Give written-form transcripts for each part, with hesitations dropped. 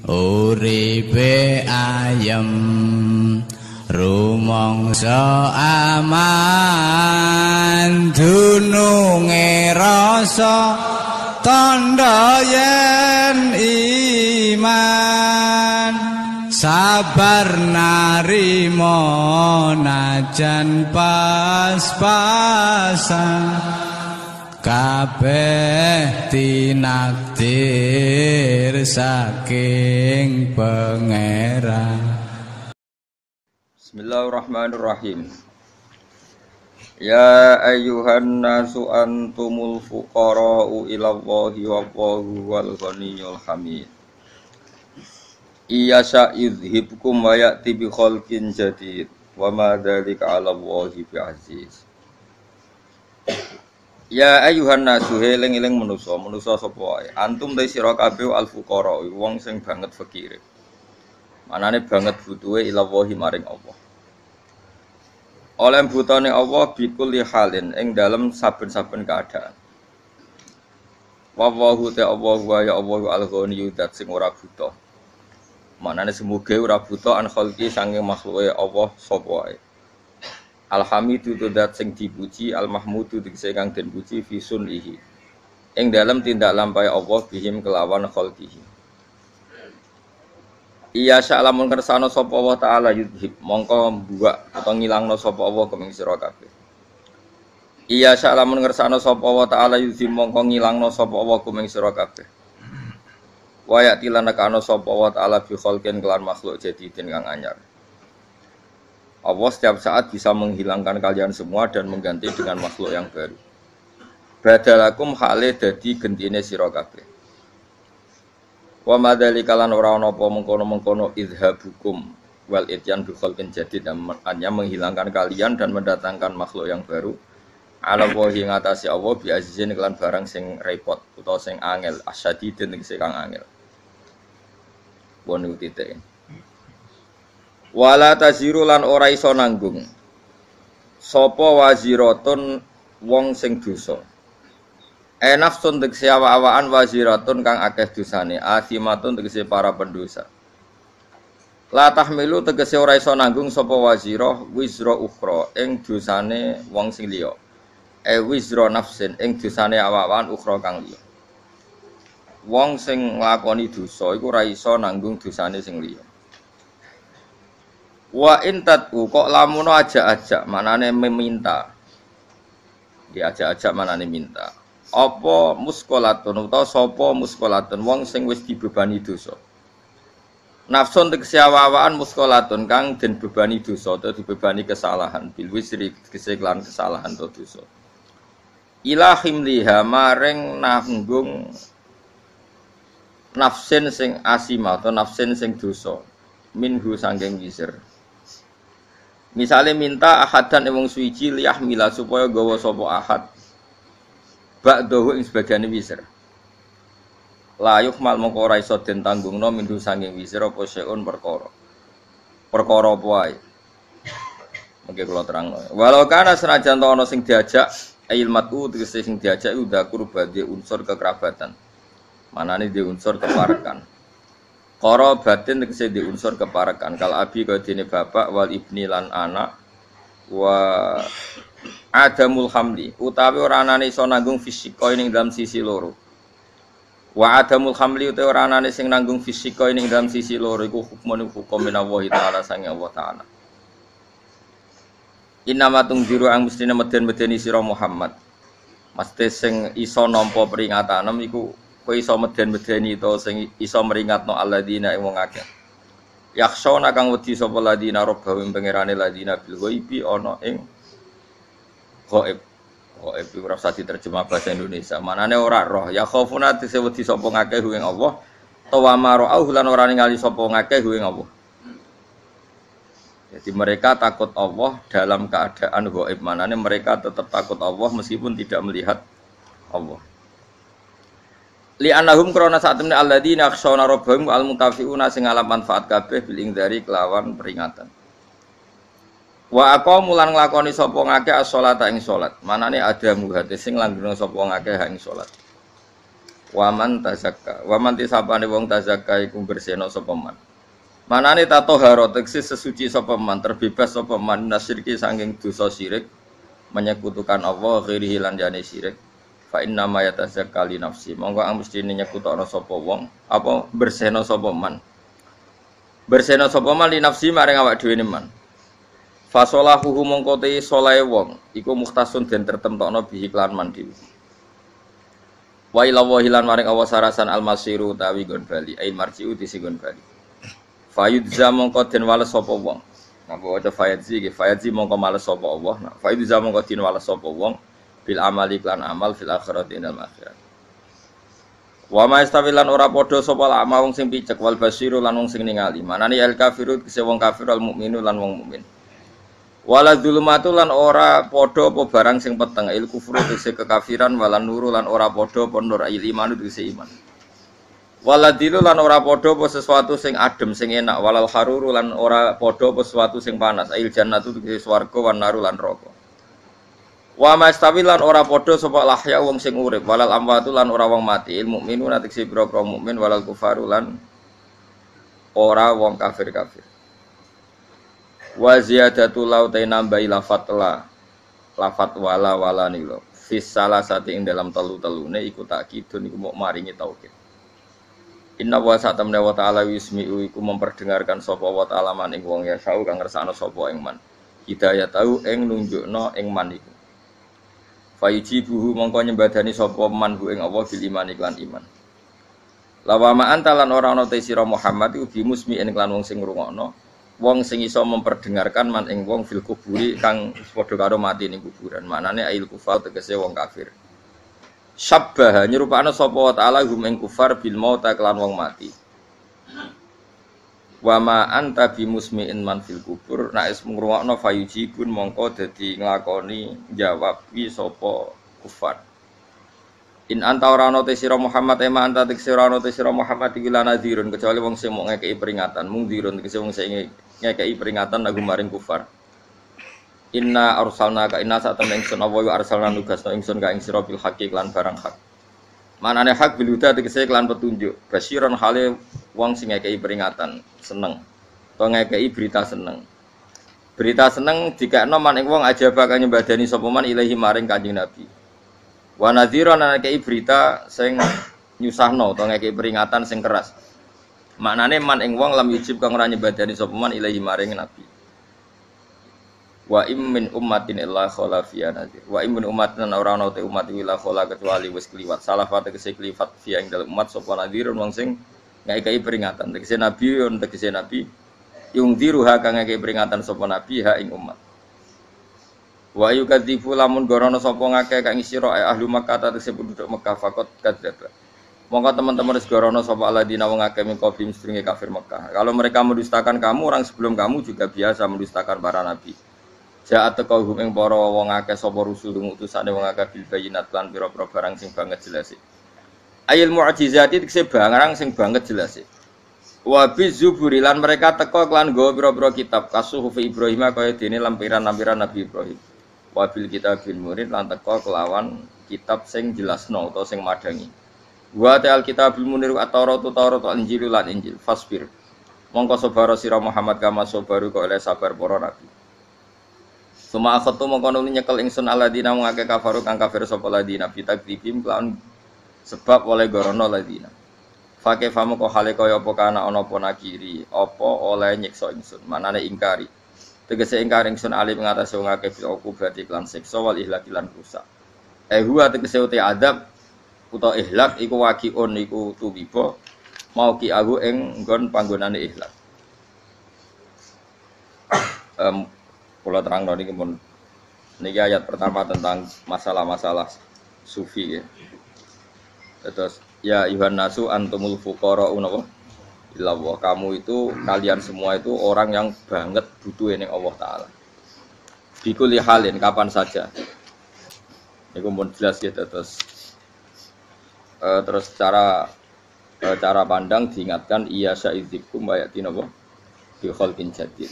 uripe ayem rumangsa aman dununge rasa tandha yen iman sabar narima najan pas-pasan kabeh tinakdir saking Pangeran. Bismillahirrahmanirrahim. Ya ayyuhan nasu antumul fuqara'u ilallahi wallahu wal ghaniyyul hamid. Iyasha yudhibkum wa ya'ti bi khalqin jadid wa ma dzalika 'ala Allahi bi'aziz. Ya ayyuhan nasu eling-eling manusa sapa wae. Antum ta sira kabeh al fuqara wong sing banget fakire. Manane banget butuhe ilallahi maring Allah. Oleh butane Allah bikul halin ing dalem saben-saben keadaan. Wallahu ta'ala wa ya Allah al-ghaniyyu dat sing ora buta. Manane semoga ora buta an khalqi sange makhluke Allah sapa wae. Alhamidu dat sing dipuji, al-mahmudu tegese kang den puji fi sunihi. Ing dalem tindak lampahe Allah bihim kelawan khalqihi. Iya sa'lamun kersane sapa Allah taala yudhib mongko mbuak utawa ngilangno sapa Allah kuming sira kabeh. Iya sa'lamun kersane sapa Allah taala yudhib mongko ngilangno sapa Allah kuming sira kabeh. Wa ya'tilana kana sapa Allah taala bi khalqin kelan makhluk jadidin kang anyar. Allah setiap saat bisa menghilangkan kalian semua dan mengganti dengan makhluk yang baru. Badalakum hale dadi gentine sira kabeh. Wa madzalika lan ora ana apa mengkono-mengkono idhabukum wal ityan bi khalqin jadid dan hanya menghilangkan kalian dan mendatangkan makhluk yang baru. Ala wahi ngatasi Allah bi azizin kelan barang sing repot utawa sing angel asyadidin sing kang angel. Wonu titik. Wala taziru lan ora iso nanggung sapa waziratun wong sing dosa. Nafsun tegese awak-awakan waziratun kang akeh dosane, asimatun tegese para pendosa. La tahmilu tegese ora iso nanggung sapa wazirah wizra ukhra ing dosane wong sing liya. Wizra nafsin ing dosane awak-awakan ukhra kang liya. Wong sing nglakoni dosa iku ora iso nanggung dosane sing liya. Wa intatu kok lamun ajak-ajak manane meminta. Diajak-ajak manane minta. Apa muskolatun utawa sapa muskolatun wong sing wis dibebani dosa. Nafsun tegese awak-awakan muskolatun kang den bebani dosa utawa dibebani kesalahan bil wisri tegese kelan kesalahan utawa dosa. Ila himliha maring nanggung nafsin sing asima atau nafsin sing dosa minhu sangking wisir. Misale minta ahadan wong suci liyahmila supaya gawa sapa ahad ba'dahu ing sebagiane wisir. La yuhmal mongko ora iso den tanggungno minhu sanging wisir apa seun perkara. Perkara apa wae. Mengke kula terangno. Walau kana senajan ana sing diajak ilmatu tegese sing diajak udah kurbade unsur kekerabatan. Manane di unsur keparekan. Qara batin tegese di unsur keparekan kal abi kaya dene bapak wal ibni lan anak wa adamul hamli utawi ora anane iso nanggung fisika ning dalam sisi loro. Wa adamul hamli utawi ora anane sing nanggung fisika ning dalam sisi loro iku hukmun hukum minallahi taala sange Allah taala. Innamatung diru ang mestine meden-medeni sira Muhammad. Mesti sing iso nampa peringatanem iku kowe iso meden-medeni to sing iso meringatno alladzina ing wong akeh. Yakhshona kang wedi sapa ladina robbahu pangerane ladina bil ghaibi ana ing ghaib. Ghaib ora usah diterjemah bahasa Indonesia. Manane ora roh. Ya khaufuna tise wedi sapa ngakeh ing Allah. Tawamaru lan ora ningali sapa ngakeh ing Allah. Jadi mereka takut Allah dalam keadaan ghaib. Manane mereka tetap takut Allah meskipun tidak melihat Allah. Li annahum krana sak temne alladzina yakhshawna rabbahum al-mutafiuna sing alam manfaat kabeh bil ingdari kelawan peringatan. Wa aqamu lan nglakoni sapa ngakeh as-sholata ing salat. Manane ada muhate sing langgeng sapa ngakeh ing salat. Waman tazakka. Waman tisapane wong tazakka iku bersihna sapa man. Manane tatohara tegese sesuci sapa man, terbebas sapa man nasyirki saking dosa syirik, menyekutukan Allah ghairihi lan jane syirik. Fa inna ma yatazakka li nafsi. Monggo ang mesti nyekutokno sapa wong, apa bersihna sapa man. Bersihna sapa man li nafsi maring awak dhewe man. Fasolahu mongko te solahe wong iku mukhtasun den tertemtokno bihi klan man dhewe. Wa ila wahilan maring Allah sarasan almasiru tawi gon bali ain marjiu disigon bali. Fayudza mongko den wales sapa wong. Napa waca fayadzi nggih fayadzi mongko males sapa Allah. Nah fayudza mongko den wales sapa wong bil amali klan amal fil akhirati inal akhirat. Wa ma istawilan ora padha sapa lama wong sing picek wal basiru lan wong sing ningali. Manane al kafiru kese wong kafir al mukminu lan wong mukmin. Wala dzulumatu lan ora padha apa barang sing peteng il kufru kese kekafiran walan nuru lan ora padha apa nur il iman kese iman. Waladilu lan ora padha apa sesuatu sing adem sing enak walal haruru lan ora padha apa sesuatu sing panas il jannatu kese swarga wan naru lan neraka. Wa mastawi lan ora padha sapa lahya wong sing urip walal amwatu lan ora wong mati il mukminu natik sira mukmin walal kufaru lan ora wong kafir-kafir. Wa ziyadatu lautai nambahi lafat wala nilo fis salasati ing dalam telu-telune iku takkidun iku mok maringi taukid. Inna wa satamna wa ta'ala wismi'u iku memperdengarkan sapa wa ta'ala man ing wong ya sau kang ngersakno sapa ing man. Hidayah tau ing nunjukno ing man iku. Fayujibuhu mongko nyembadani sapa man hu ing Allah bil iman iklan iman. Lawama antalan ora ana te sira Muhammad iku bimusmi'in klan wong sing ngrungokno. Wong sing iso memperdengarkan man ing wong fil kuburi kang padha karo mati ning kuburan. Maknane ail kufar tegese wong kafir. Syabbaha nyerupakno sapa wa ta'ala hum ing kufar bil maut kelan wong mati. Wa ma anta bimusmi'in man fil kubur nek is ngrungokno fayujibun mongko dadi nglakoni jawab wi sapa kufar. In anta ora ana te sira Muhammad ema anta te sira ana te sira Muhammad iki lan nadhirun kecuali wong sing mok ngekeki peringatan mung dirun tegese wong sing ngekeki peringatan lagu maring kufar. Inna arsalna ka inna satam ingsun apa wa arsalna nugasna ingsun ka ing sira bil haqqi lan barang hak. Manane hak bil huda tegese lan petunjuk. Basyiron hale wong sing ngekeki peringatan seneng. To ngekeki berita seneng. Berita seneng dikakno man ing wong aja bakal nyembadani sapa man ilahi maring Kanjeng Nabi. Wa nadhiran ngekeki berita sing nyusahno to ngekeki peringatan sing keras. Maknane man ing wong lam yujib kang ora nyembadani sapa man ilahi maring Nabi. Wa min ummatin illa khala fiya nadhir. Wa min ummatin ora ana te umat illa khala kecuali wis kliwat. Salafate tegese kliwat fiya ing dalem umat sapa nadhirun wong sing ngekeki peringatan. Tegese nabi yon tegese nabi yung diruha kang ngekeki peringatan sapa nabi ha ing umat. Wa yukadzifu lamun gorono sapa ngakeh kang sira ahli Makkah tegese penduduk Mekah fakot kadzdzaba. Monggo teman-teman wis gorono sapa alladzina wong akeh min qablihim sedurunge kafir Mekah. Kalau mereka mendustakan kamu, orang sebelum kamu juga biasa mendustakan para nabi. Ja'at taqahum ing para wong akeh sapa rusul utusane wong akeh bil bayinat lan pira-pira barang sing banget jelas. Ayil mu'jizati tekse barang sing banget jelas. Wa bizuburi lan mereka teka kelan nggawa pira-pira kitab kasuhuf Ibrahim kaya dene lampiran-lampiran Nabi Ibrahim. Wa bil kitabil murid lan teka kelawan kitab sing jelasno utawa sing madangi. Wa ta'al kitabul munir at-Taurat Injil lan Injil fasbir. Mongko sabar sira Muhammad kama sabaru kok oleh sabar para nabi. Suma akhatu mongko nuli nyekel ingsun alladzina wong akeh kafaru kang kafir sapa ladina bitakdzibim kelawan sebab oleh gorono ladina. Fake famu kok hale kaya apa kana ana apa nakiri apa oleh nyiksa ingsun manane ingkari. Tegese ingkar ingsun ali ngatasi wong akeh bil berarti lan siksa wal ihlak lan rusak. Huwa tegese uti adab utawa ihlak iku waqiun iku tuwiba mau ki aku ing nggon panggonane ihlak. Kula terangno niki mun niki ayat pertama tentang masalah-masalah sufi ya. Terus ya ayuhan nasu antumul fuqara'un illa Allah. Kamu itu kalian semua itu orang yang banget butuh ning Allah taala. Bikuli halin kapan saja. Niku mun jelas ya terus cara pandang diingatkan iya sya'idzikum bayatin apa bi khalqin jadid.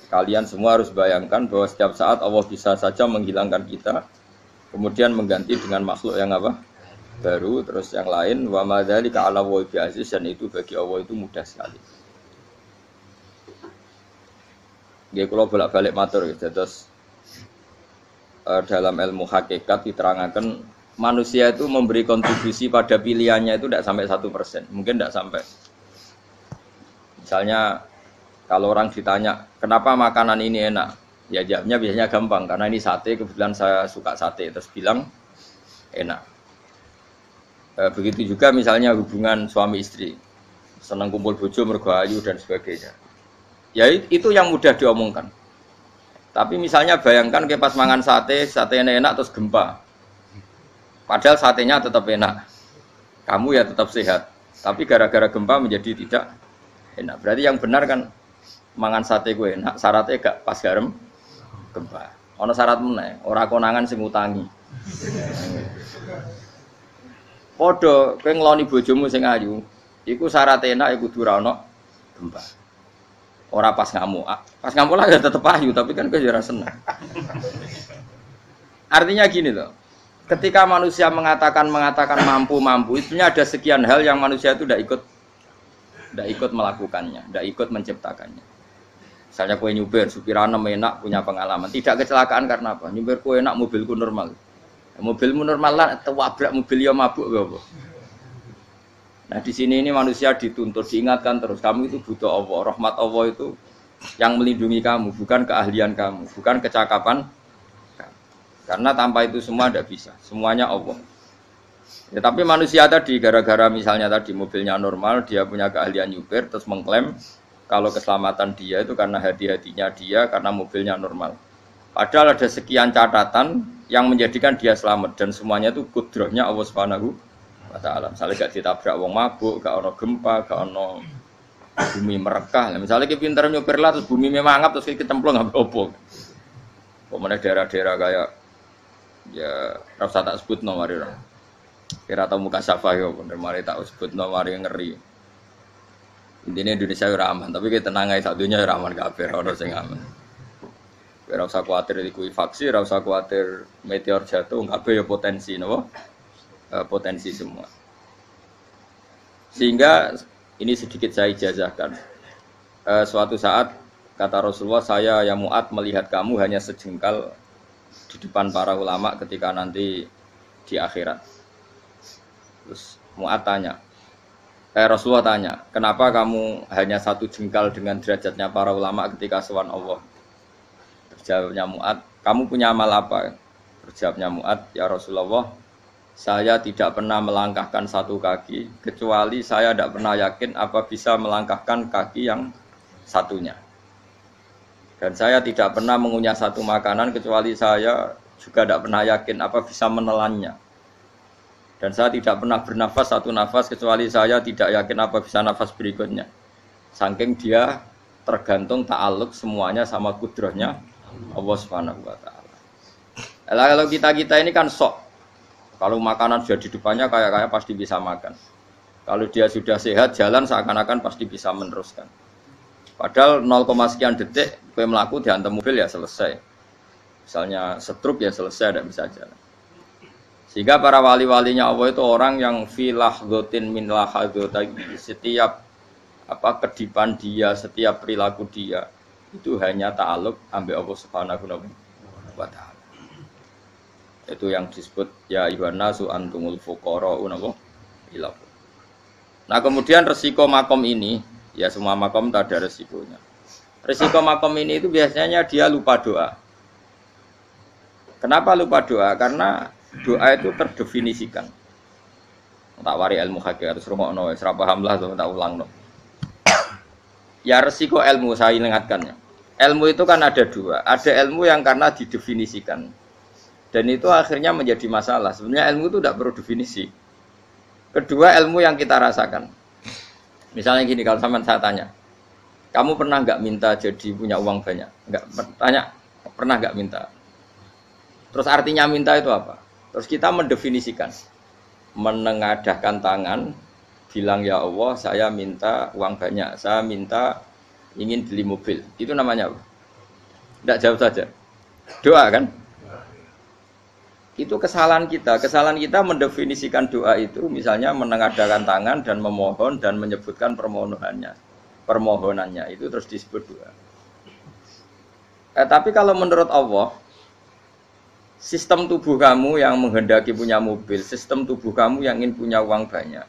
Kalian semua harus bayangkan bahwa setiap saat Allah bisa saja menghilangkan kita kemudian mengganti dengan makhluk yang apa? baru, terus yang lain wa madzalika 'ala wa bi aziz, dan itu bagi Allah itu mudah sekali. Nggih kula bolak-balik matur ya, terus dalam ilmu hakikat diterangkan manusia itu memberi kontribusi pada pilihannya itu tidak sampai 1%, mungkin tidak sampai. Misalnya kalau orang ditanya kenapa makanan ini enak, ya jawabnya biasanya gampang karena ini sate, kebetulan saya suka sate, terus bilang enak. Begitu juga misalnya hubungan suami istri, senang kumpul bojo mergo ayu dan sebagainya. Ya itu yang mudah diomongkan. Tapi misalnya bayangkan ke pas mangan sate enak terus gempa. Padahal satenya tetap enak. Kamu ya tetap sehat. Tapi gara-gara gempa menjadi tidak enak. Berarti yang benar kan mangan sate gue enak, syaratnya gak pas garam gempa. Ono syarat meneh, ora konangan sing utangi. Padha kowe ngloni bojomu sing ayu, iku syaratnya enak iku kudu ora ono gempa. Ora pas ngamuk. Pas ngamuk lah ya tetep ayu, tapi kan kowe ya ora seneng. Artinya gini loh. Ketika manusia mengatakan mampu, itunya ada sekian hal yang manusia itu tidak ikut melakukannya, tidak ikut menciptakannya. Misalnya kue nyupir, supiranem enak, punya pengalaman. Tidak kecelakaan karena apa? Nyupir kue enak, mobilku normal. Mobilmu normal lah, wabrak mobil ya mabuk apa? Nah di sini ini manusia dituntut, diingatkan terus. Kamu itu butuh Allah, rahmat Allah itu yang melindungi kamu, bukan keahlian kamu, bukan kecakapan. Karena tanpa itu semua tidak bisa, semuanya Allah. Ya, tapi manusia tadi gara-gara misalnya tadi mobilnya normal, dia punya keahlian nyupir, terus mengklaim kalau keselamatan dia itu karena hati-hatinya dia, karena mobilnya normal. Padahal ada sekian catatan yang menjadikan dia selamat dan semuanya itu kudrahnya Allah Subhanahu wa taala. Misalnya gak ditabrak wong mabuk, gak ono gempa, gak ono bumi merekah. Misalnya kita pintar nyupir lah terus bumi memangap terus kita cemplung nggak apa-apa. Pokoknya daerah-daerah kayak ya rasa tak sebut nomor itu. Kira tahu muka syafa ya, bener mari tak sebut nomor yang ngeri. Intinya Indonesia ora aman, tapi kita tenang aja satunya ora aman kabeh, ora sing aman. Ora usah kuwatir dikuwi faksi, ora usah kuwatir meteor jatuh, kabeh ya potensi napa? Potensi semua. Sehingga ini sedikit saya ijazahkan. Suatu saat kata Rasulullah, saya yang Mu'ad melihat kamu hanya sejengkal di depan para ulama ketika nanti di akhirat. Terus Mu'ad tanya, Rasulullah tanya, kenapa kamu hanya satu jengkal dengan derajatnya para ulama ketika sowan Allah? Terjawabnya Mu'ad, kamu punya amal apa? Terjawabnya Mu'ad, ya Rasulullah, saya tidak pernah melangkahkan satu kaki, kecuali saya tidak pernah yakin apa bisa melangkahkan kaki yang satunya. Dan saya tidak pernah mengunyah satu makanan kecuali saya juga tidak pernah yakin apa bisa menelannya. Dan saya tidak pernah bernafas satu nafas kecuali saya tidak yakin apa bisa nafas berikutnya. Saking dia tergantung ta'aluk semuanya sama kudrahnya Allah Subhanahu wa taala. Kalau kita ini kan sok. Kalau makanan sudah di depannya kayak pasti bisa makan. Kalau dia sudah sehat jalan seakan-akan pasti bisa meneruskan. Padahal 0, sekian detik kowe mlaku dihantam mobil ya selesai. Misalnya stroke ya selesai, tidak bisa jalan. Sehingga para wali-walinya Allah itu orang yang filah gotin min lahadotagi, setiap kedipan dia, setiap perilaku dia itu hanya ta'aluk ambil Allah Subhanahu wa taala. Itu yang disebut ya ibana su antumul fuqara'u ila. Nah, kemudian resiko makom ini, ya semua makom tak ada resikonya. Resiko makom ini itu biasanya dia lupa doa. Kenapa lupa doa? Karena doa itu terdefinisikan. Tak wari ilmu hakikat terus rungokno wis ora paham lah tak ulangno. Ya resiko ilmu saya ingatkannya. Ilmu itu kan ada dua. Ada ilmu yang karena didefinisikan. Dan itu akhirnya menjadi masalah. Sebenarnya ilmu itu tidak perlu definisi. Kedua ilmu yang kita rasakan. Misalnya gini, kalau sama saya tanya, kamu pernah nggak minta jadi punya uang banyak? Nggak tanya, pernah nggak minta? Terus artinya minta itu apa? Terus kita mendefinisikan, menengadahkan tangan, bilang ya Allah, saya minta uang banyak, saya minta ingin beli mobil. Itu namanya apa? Tidak jawab saja. Doa kan? Itu kesalahan kita. Kesalahan kita mendefinisikan doa itu misalnya menengadahkan tangan dan memohon dan menyebutkan permohonannya itu terus disebut doa. Tapi kalau menurut Allah, sistem tubuh kamu yang menghendaki punya mobil, sistem tubuh kamu yang ingin punya uang banyak,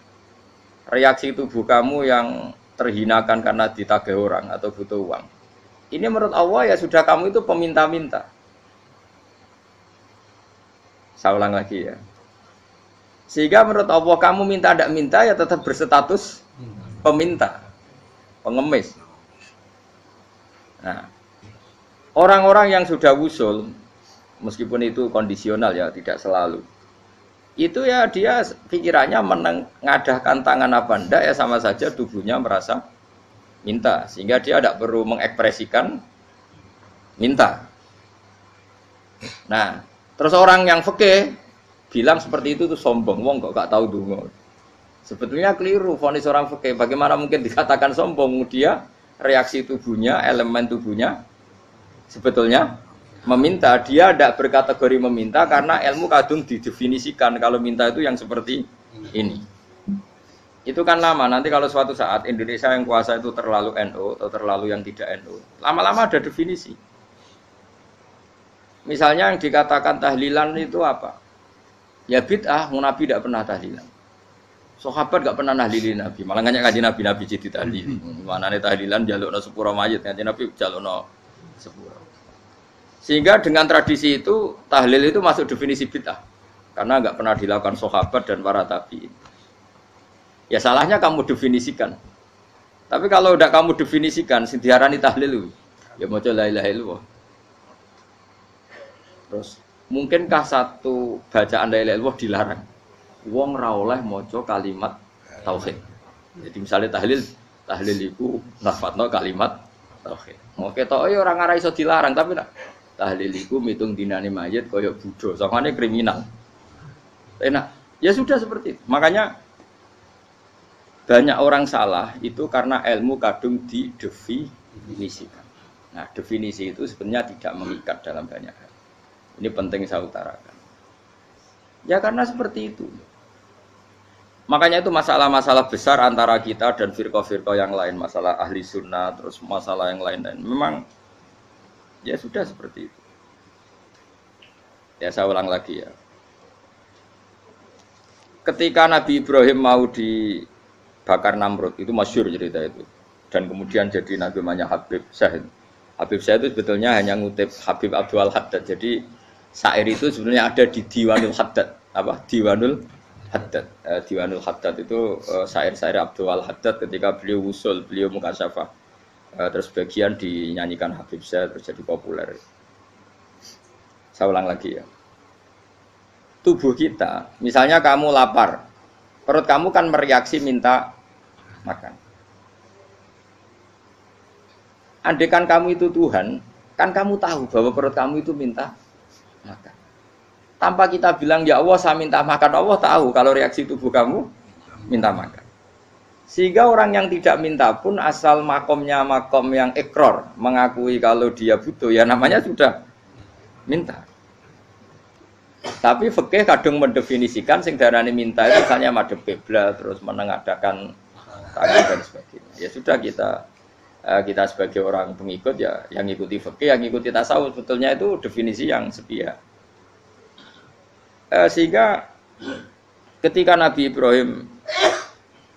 reaksi tubuh kamu yang terhinakan karena ditagih orang atau butuh uang, ini menurut Allah ya sudah kamu itu peminta-minta. Saya ulang lagi ya. Sehingga menurut Allah kamu minta tidak minta ya tetap berstatus peminta, pengemis. Nah, orang-orang yang sudah wusul, meskipun itu kondisional ya, tidak selalu. Itu ya dia pikirannya mengadahkan tangan apa enggak ya sama saja tubuhnya merasa minta. Sehingga dia tidak perlu mengekspresikan minta. Nah, terus orang yang fikih bilang seperti itu tuh sombong, wong kok gak tahu donga. Sebetulnya keliru vonis orang fikih. Bagaimana mungkin dikatakan sombong? Dia reaksi tubuhnya, elemen tubuhnya sebetulnya meminta. Dia tidak berkategori meminta karena ilmu kadung didefinisikan kalau minta itu yang seperti ini. Itu kan lama. Nanti kalau suatu saat Indonesia yang kuasa itu terlalu NU atau terlalu yang tidak NU, lama-lama ada definisi. Misalnya yang dikatakan tahlilan itu apa? Ya bid'ah, Nabi tidak pernah tahlilan. Sahabat tidak pernah nahlilin Nabi, malah nggak ngaji Nabi jadi tahlil. Mana nih tahlilan jalukno sepuro mayit, ngaji Nabi jalukno sepuro. Sehingga dengan tradisi itu tahlil itu masuk definisi bid'ah, karena nggak pernah dilakukan sahabat dan para tabi'in. Ya salahnya kamu definisikan. Tapi kalau udah kamu definisikan, sing diarani tahlil, ya maca la ilaha illallah. Terus, mungkinkah satu bacaan la ilaha illallah dilarang? Wong ra oleh maca kalimat tauhid. Jadi misalnya tahlil iku lafadzno kalimat tauhid. Mau ketok ya ora ngara iso dilarang, tapi nak tahlil iku mitung dinane mayit kaya Buddha, sangane kriminal. Enak. Ya sudah seperti itu. Makanya banyak orang salah itu karena ilmu kadung didefinisikan. Nah, definisi itu sebenarnya tidak mengikat dalam banyak hal. Ini penting saya utarakan. Ya karena seperti itu. Makanya itu masalah-masalah besar antara kita dan firqah-firqah yang lain. Masalah ahli sunnah, terus masalah yang lain-lain. Memang ya sudah seperti itu. Ya saya ulang lagi ya. Ketika Nabi Ibrahim mau dibakar Namrud, itu masyhur cerita itu. Dan kemudian jadi Nabi namanya Habib Syahid. Habib Syahid itu sebetulnya hanya ngutip Habib Abdul Haddad. Jadi syair itu sebenarnya ada di Diwanul Haddad. Apa? Diwanul Haddad. Diwanul Haddad itu syair-syair Abdul Haddad ketika beliau usul, beliau mukasyafah. Terus bagian dinyanyikan Habib Syahid terus jadi populer. Saya ulang lagi ya. Tubuh kita, misalnya kamu lapar, perut kamu kan mereaksi minta makan. Andaikan kamu itu Tuhan, kan kamu tahu bahwa perut kamu itu minta makan. Tanpa kita bilang, ya Allah saya minta makan, Allah tahu kalau reaksi tubuh kamu minta makan. Sehingga orang yang tidak minta pun asal makomnya makom yang ikror, mengakui kalau dia butuh, ya namanya sudah minta. Tapi fikih kadung mendefinisikan sing darane minta itu misalnya madhep kiblat, terus menengadakan tangan dan sebagainya. Ya sudah kita sebagai orang pengikut ya yang ikuti fikih, yang ikuti tasawuf sebetulnya itu definisi yang sepihak. Sehingga ketika Nabi Ibrahim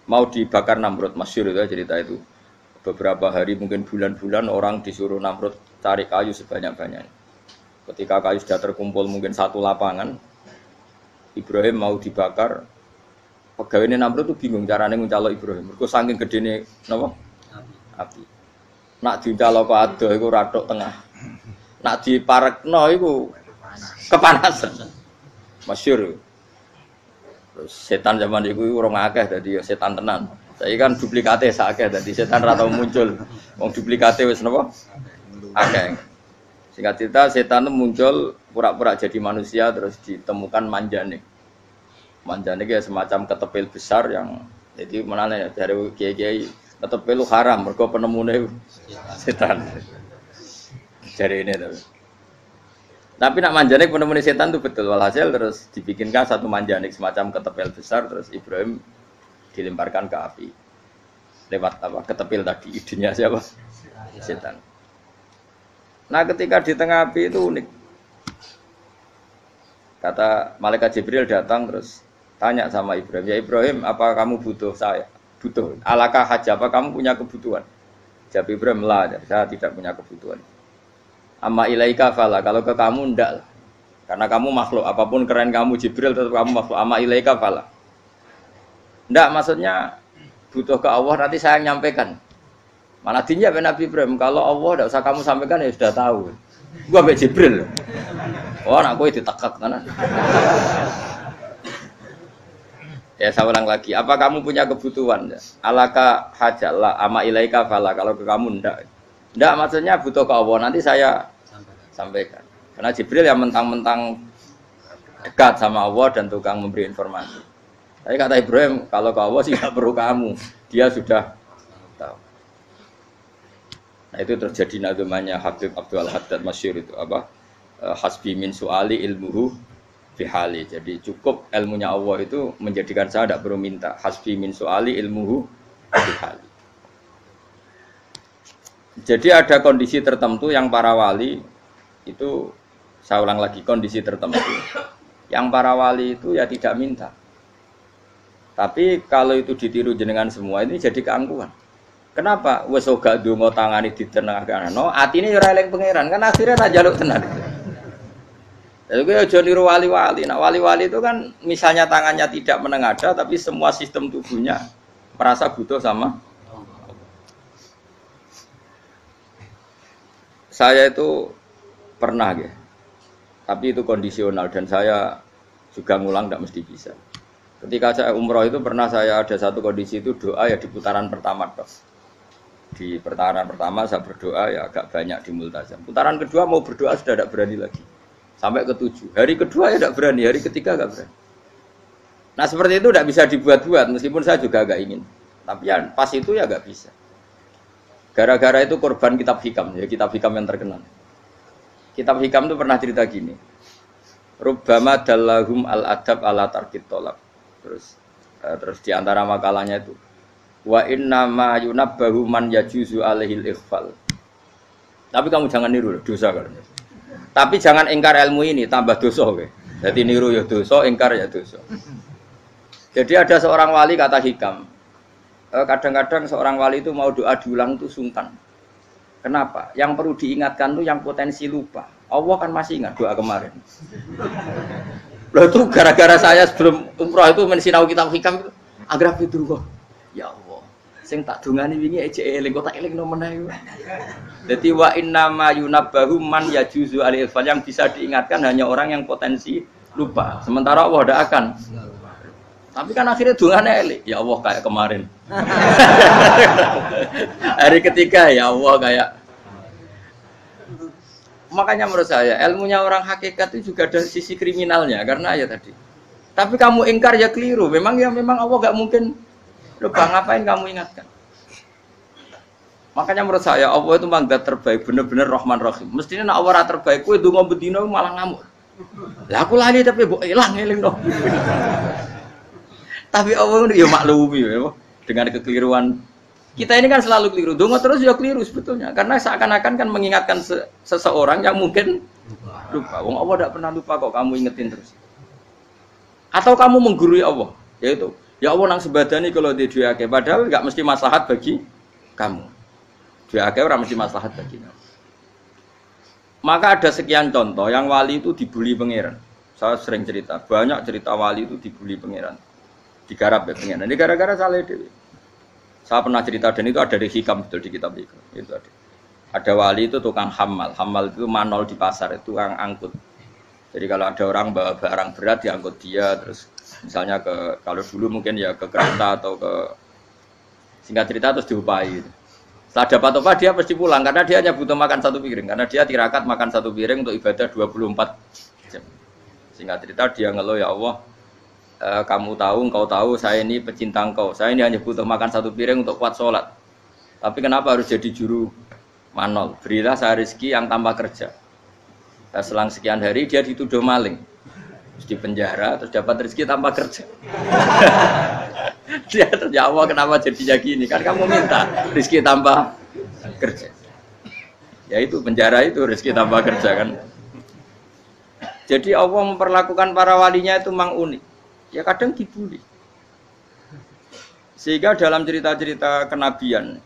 mau dibakar Namrud, masyhur itu cerita itu. Beberapa hari mungkin bulan-bulan orang disuruh Namrud cari kayu sebanyak-banyaknya. Ketika kayu sudah terkumpul mungkin satu lapangan, Ibrahim mau dibakar. Pegawai Namrud itu bingung caranya nguncalok Ibrahim. Mergo saking gedene napa? Api. Nak diuncalok kok adoh iku rathok tengah. Nak diparekno iku kepanasan. Masyhur. Terus setan zaman iku urung akeh dadi setan tenan. Saiki kan duplikate sakake dadi setan ra tau muncul. Wong duplikate wis napa? Akeh. Singkat cerita setan itu muncul pura-pura jadi manusia terus ditemukan manjane. Manjane kayak semacam ketepil besar yang jadi menane dari kiai-kiai ketepil haram mergo penemune setan. Jadi ini tapi. Tapi nak manjanik penemuan setan itu betul. Walhasil terus dibikinkan satu manjanik semacam ketepel besar, terus Ibrahim dilemparkan ke api. Lewat apa? Ketepil tadi, idenya siapa? Setan. Nah ketika di tengah api itu unik. Kata malaikat Jibril datang terus tanya sama Ibrahim, ya Ibrahim, apa kamu butuh saya? Butuh. Alakah haja, apa kamu punya kebutuhan? Jawab Ibrahim, lah, saya tidak punya kebutuhan. Amma ilaika fala, kalau ke kamu ndak lah. Karena kamu makhluk, apapun keren kamu Jibril tetap kamu makhluk. Amma ilaika fala. Ndak, maksudnya butuh ke Allah, nanti saya nyampaikan. Malah dinya Nabi Ibrahim, kalau Allah tidak usah kamu sampaikan ya sudah tahu. Gua be Jibril. Oh, anak gue ditekak kan. Ya saya ulang lagi, apa kamu punya kebutuhan? Alaka hajalah ama ilaika fala, kalau ke kamu ndak. Ndak maksudnya butuh ke Allah, nanti saya sampaikan. Karena Jibril yang mentang-mentang dekat sama Allah dan tukang memberi informasi. Tapi kata Ibrahim, kalau ke Allah sih tidak perlu kamu, dia sudah tahu. Nah itu terjadi nazumannya Habib Abdul Haddad Masyhur itu apa? Hasbi min su'ali ilmuhu bihali. Jadi cukup ilmunya Allah itu menjadikan saya tidak perlu minta. Hasbi min su'ali ilmuhu bihali. Jadi ada kondisi tertentu yang para wali itu, saya ulang lagi, kondisi tertentu yang para wali itu ya tidak minta. Tapi kalau itu ditiru jenengan semua ini jadi keangkuhan. Kenapa? Wes ora ndonga tangane ditenangano, atine ora eling pangeran, kan akhirnya tak jaluk tenan. Jadi gue aja niru wali-wali. Nah wali-wali itu kan misalnya tangannya tidak menengadah, tapi semua sistem tubuhnya merasa butuh sama. Saya itu pernah ya, tapi itu kondisional dan saya juga ngulang tidak mesti bisa. Ketika saya umroh itu pernah saya ada satu kondisi itu doa ya di putaran pertama toh. Di putaran pertama saya berdoa ya agak banyak di multazam. Putaran kedua mau berdoa sudah tidak berani lagi. Sampai ke-7. Hari kedua ya tidak berani, hari ketiga tidak berani. Nah seperti itu tidak bisa dibuat-buat, meskipun saya juga agak ingin. Tapi ya pas itu ya nggak bisa. Gara-gara itu korban kitab hikam, ya kitab hikam yang terkenal. Kitab hikam itu pernah cerita gini. Rubbama dallahum al-adab ala tarkit tolab. Terus di antara makalahnya itu wa inna ma yunabbahu man yajuzu alaihil ikhfal. Tapi kamu jangan niru dosa kan. Tapi jangan ingkar ilmu ini, tambah dosa oke. Jadi niru ya dosa, ingkar ya dosa. Jadi ada seorang wali kata hikam. Kadang-kadang seorang wali itu mau doa diulang itu sungkan. Kenapa? Yang perlu diingatkan itu yang potensi lupa. Allah kan masih ingat doa kemarin. Loh itu gara-gara saya sebelum umroh itu mensinau kitab hikam itu agar fitrullah. Ya Allah, sing tak dungani wingi ejek eling kok tak eling no meneh. Dadi wa inna ma yunabbahu man yajuzu alil fal, yang bisa diingatkan hanya orang yang potensi lupa. Sementara Allah tidak akan. Tapi kan akhirnya dungane eling. Ya Allah kayak kemarin. Hari ketiga ya Allah kayak. Makanya menurut saya ilmunya orang hakikat itu juga ada sisi kriminalnya karena ya tadi. Tapi kamu ingkar ya keliru. Memang Allah gak mungkin lupa, ngapain kamu ingatkan. Makanya menurut saya Allah itu memang zat terbaik, bener-bener Rahman Rahim. Mestinya nak Allah terbaik, kowe ndonga bedino malah ngamuk. Lah aku lali tapi mbok ilang eling dong. Tapi Allah ya maklumi ya dengan kekeliruan. Kita ini kan selalu keliru. Dongo terus ya keliru sebetulnya. Karena seakan-akan kan mengingatkan seseorang yang mungkin lupa. Wong Allah tidak pernah lupa kok, kamu ingetin terus. Atau kamu menggurui Allah, yaitu ya Allah nang sebadani kalau di duake, padahal enggak mesti maslahat bagi kamu. Duake ora mesti maslahat bagi kamu. Maka ada sekian contoh yang wali itu dibuli pangeran. Saya sering cerita, banyak cerita wali itu dibuli pangeran. Digarap ya pangeran. Ini gara-gara salah dewi. Saya pernah cerita dan itu ada di hikam betul di kitab hikam. Itu ada. Ada wali itu tukang hamal. Hamal itu manol di pasar, itu tukang angkut. Jadi kalau ada orang bawa barang berat diangkut dia, terus misalnya kalau dulu mungkin ya ke kereta atau ke singkat cerita terus diupahi. Setelah dapat upah dia pasti pulang karena dia hanya butuh makan satu piring, karena dia tirakat makan satu piring untuk ibadah 24 jam. Singkat cerita dia ngeluh, ya Allah, kamu tahu, engkau tahu saya ini pecinta engkau, saya ini hanya butuh makan satu piring untuk kuat sholat, tapi kenapa harus jadi juru manol? Berilah saya rezeki yang tanpa kerja. Selang sekian hari dia dituduh maling. Terus di penjara, terus dapat rezeki tanpa kerja. Dia ya Allah kenapa jadinya gini? Kan kamu minta rezeki tanpa kerja. Ya itu penjara itu rezeki tanpa kerja kan. Jadi Allah memperlakukan para walinya itu memang unik. Ya kadang dibully. Sehingga dalam cerita-cerita kenabian,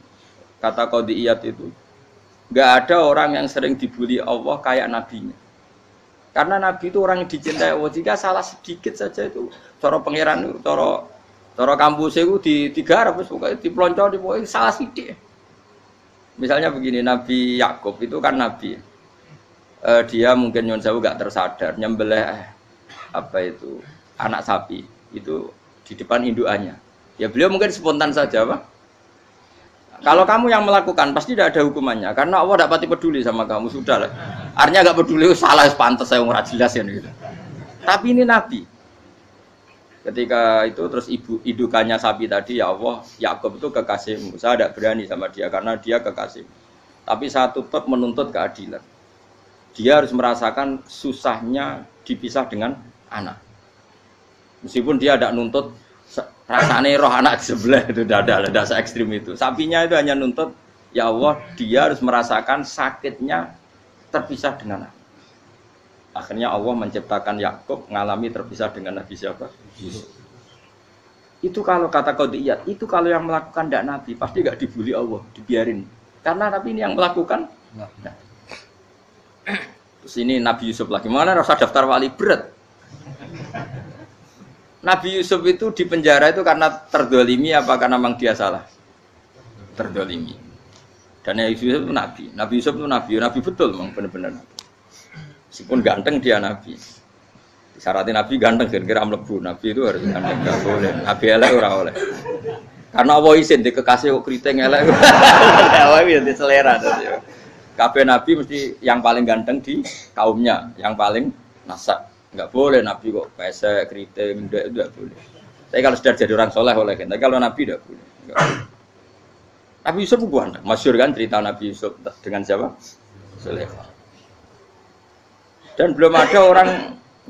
kata Qadiyat itu, nggak ada orang yang sering dibully Allah kayak nabinya. Karena nabi itu orang yang dicintai Allah. Jika salah sedikit saja itu, cara pangeran itu, cara kampus itu digarap, pokoknya dipelonco, pokoknya salah sedikit. Misalnya begini, Nabi Yakub itu kan nabi. Dia mungkin nyon sewu gak tersadar nyembelih anak sapi itu di depan indukannya. Ya beliau mungkin spontan saja, Pak. Kalau kamu yang melakukan pasti tidak ada hukumannya karena Allah tidak pati peduli sama kamu, sudah lah. Artinya gak peduli, salah pantas saya ora jelas ya gitu. Tapi ini nabi. Ketika itu terus indukannya sapi tadi, ya Allah, Yakub itu kekasihmu. Saya tidak berani sama dia karena dia kekasihmu. Tapi saya tetap menuntut keadilan. Dia harus merasakan susahnya dipisah dengan anak. Meskipun dia tidak nuntut rasanya roh anak sebelah itu tidak se ekstrim itu. Sapinya itu hanya nuntut, ya Allah, dia harus merasakan sakitnya terpisah dengan anak. Akhirnya Allah menciptakan Yakub mengalami terpisah dengan Nabi siapa? Yusuf. Itu kalau kata Qadiyat, itu kalau yang melakukan tidak Nabi pasti nggak dibully Allah, dibiarin. Karena Nabi ini yang melakukan. Nah. Terus ini Nabi Yusuf lagi, mana rasa daftar wali berat. Nabi Yusuf itu di penjara itu karena terdolimi apa karena memang dia salah? Terdolimi. Dan Nabi Yusuf itu Nabi. Nabi Yusuf itu Nabi betul memang benar-benar Nabi. Meskipun ganteng dia Nabi. Syaratnya Nabi ganteng kira-kira mlebu. Nabi itu harus ganteng, enggak boleh. Nabi elek ora oleh. Karena Allah izin di kekasih kok kriting elek. Allah itu selera tadi. Kabeh Nabi mesti yang paling ganteng di kaumnya, yang paling nasab. Enggak boleh Nabi kok pesek, keriting, enggak boleh. Tapi kalau sudah jadi orang soleh oleh kan. Tapi kalau Nabi enggak boleh. Nabi Yusuf bukan, masyhur kan cerita Nabi Yusuf dengan siapa? Zulaikha. Dan belum ada orang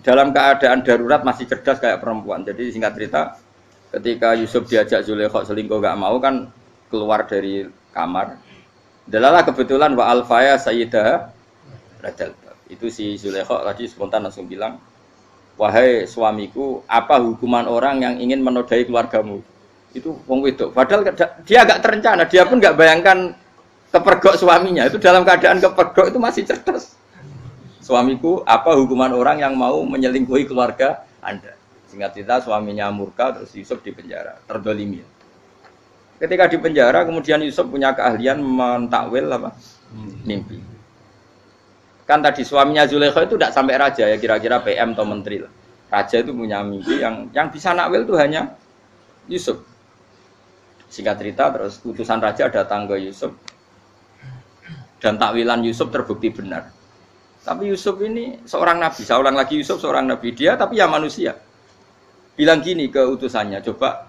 dalam keadaan darurat masih cerdas kayak perempuan. Jadi singkat cerita, ketika Yusuf diajak Zulaikha selingkuh enggak mau kan keluar dari kamar. Dalalah kebetulan wa alfaya sayyidah radal. Itu si Zulaikha tadi spontan langsung bilang, "Wahai suamiku, apa hukuman orang yang ingin menodai keluargamu?" Itu wong wedok. Padahal dia agak terencana, dia pun enggak bayangkan kepergok suaminya. Itu dalam keadaan kepergok itu masih cerdas. Suamiku, apa hukuman orang yang mau menyelingkuhi keluarga Anda? Singkat cerita suaminya murka terus Yusuf dipenjara, terdolimi. Ketika di penjara, kemudian Yusuf punya keahlian mentakwil apa? Mimpi. Kan tadi suaminya Zulaikha itu tidak sampai raja ya, kira-kira PM atau menteri lah. Raja itu punya mimpi yang bisa nakwil itu hanya Yusuf. Singkat cerita, terus utusan raja datang ke Yusuf dan takwilan Yusuf terbukti benar. Tapi Yusuf ini seorang nabi, saya ulang lagi Yusuf seorang nabi dia, tapi ya manusia. Bilang gini ke utusannya, coba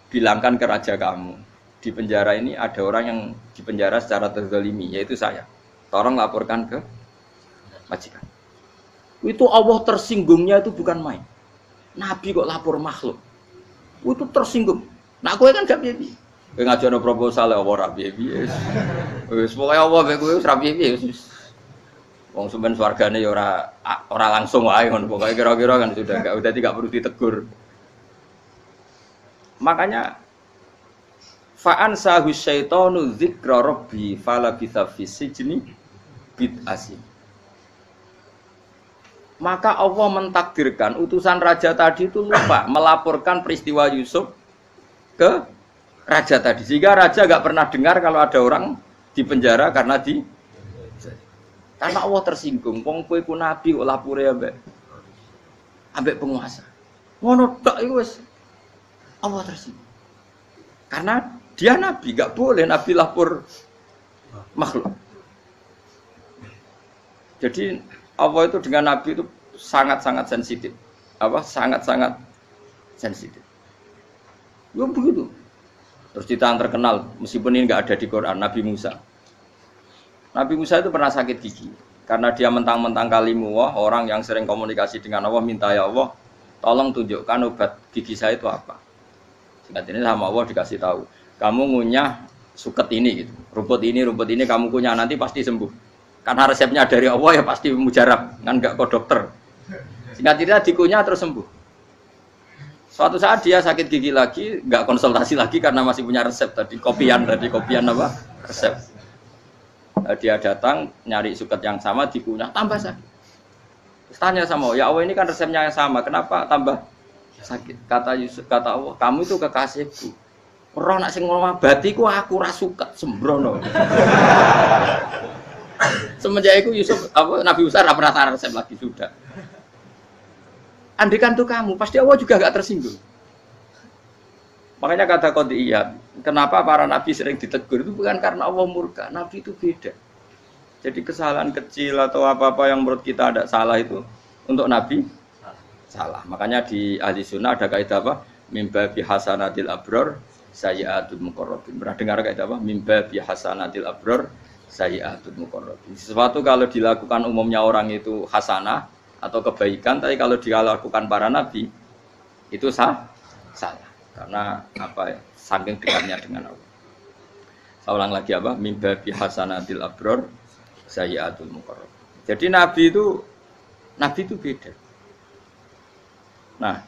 bilangkan ke raja kamu, di penjara ini ada orang yang di penjara secara terzalimi, yaitu saya. Tolong laporkan ke majikan. Itu Allah tersinggungnya itu bukan main. Nabi kok lapor makhluk. Itu tersinggung. Nah, kowe kan gak piye-piye. Kowe ngajono proposal Allah ra piye-piye. Wis pokoke Allah mek kowe wis ra piye-piye wis. Wong sampean swargane ya ora langsung wae ngono. Pokoke kira-kira kan sudah enggak perlu ditegur. Makanya fa'an sahu syaitanu dzikra rabbi fala bisa fisijni bid'asin. Maka Allah mentakdirkan utusan raja tadi itu lupa melaporkan peristiwa Yusuf ke raja tadi. Sehingga raja enggak pernah dengar kalau ada orang di penjara karena Allah tersinggung. Wong kowe ku nabi kok lapore ambek penguasa. Ngono tok iku wis Allah tersinggung. Karena dia nabi, enggak boleh nabi lapor makhluk. Jadi Allah itu dengan nabi itu sangat-sangat sensitif. Sangat-sangat sensitif. Ya begitu. Terus cerita yang terkenal, meskipun ini enggak ada di Quran, Nabi Musa. Nabi Musa itu pernah sakit gigi. Karena dia mentang-mentang kalimullah, orang yang sering komunikasi dengan Allah minta ya Allah, tolong tunjukkan obat gigi saya itu apa. Singkat ini sama Allah dikasih tahu, kamu ngunyah suket ini gitu, rumput ini kamu kunyah nanti pasti sembuh. Karena resepnya dari Allah ya pasti mujarab, kan nggak ke dokter. Singkat cerita dikunyah terus sembuh. Suatu saat dia sakit gigi lagi, nggak konsultasi lagi karena masih punya resep tadi kopian apa resep. Dia datang nyari suket yang sama dikunyah tambah sakit. Terus tanya sama Allah, ya Allah ini kan resepnya yang sama, kenapa tambah sakit? Kata Yusuf, kata Allah, kamu itu kekasihku. Roh nak sing ngobati ku aku ra suket sembrono. Semenjak itu Yusuf Nabi Musa ra pernah resep lagi sudah. Andikan tuh kamu, pasti Allah juga gak tersinggung. Makanya kata Qadiyat, kenapa para nabi sering ditegur itu bukan karena Allah murka, nabi itu beda. Jadi kesalahan kecil atau apa-apa yang menurut kita ada salah itu untuk nabi salah. Makanya di ahli sunnah ada kaidah apa? Mimba bi hasanatil abror sayyi'atul muqarrabin. Pernah dengar kaidah apa? Mimba bi hasanatil abror sayyi'atul muqarrabin. Sesuatu kalau dilakukan umumnya orang itu hasanah atau kebaikan, tapi kalau dilakukan para nabi itu salah. Karena apa ya? Saking dekatnya dengan Allah. Saya ulang lagi apa? Mimba bi hasanatil abror sayyi'atul muqarrab. Jadi nabi itu beda. Nah,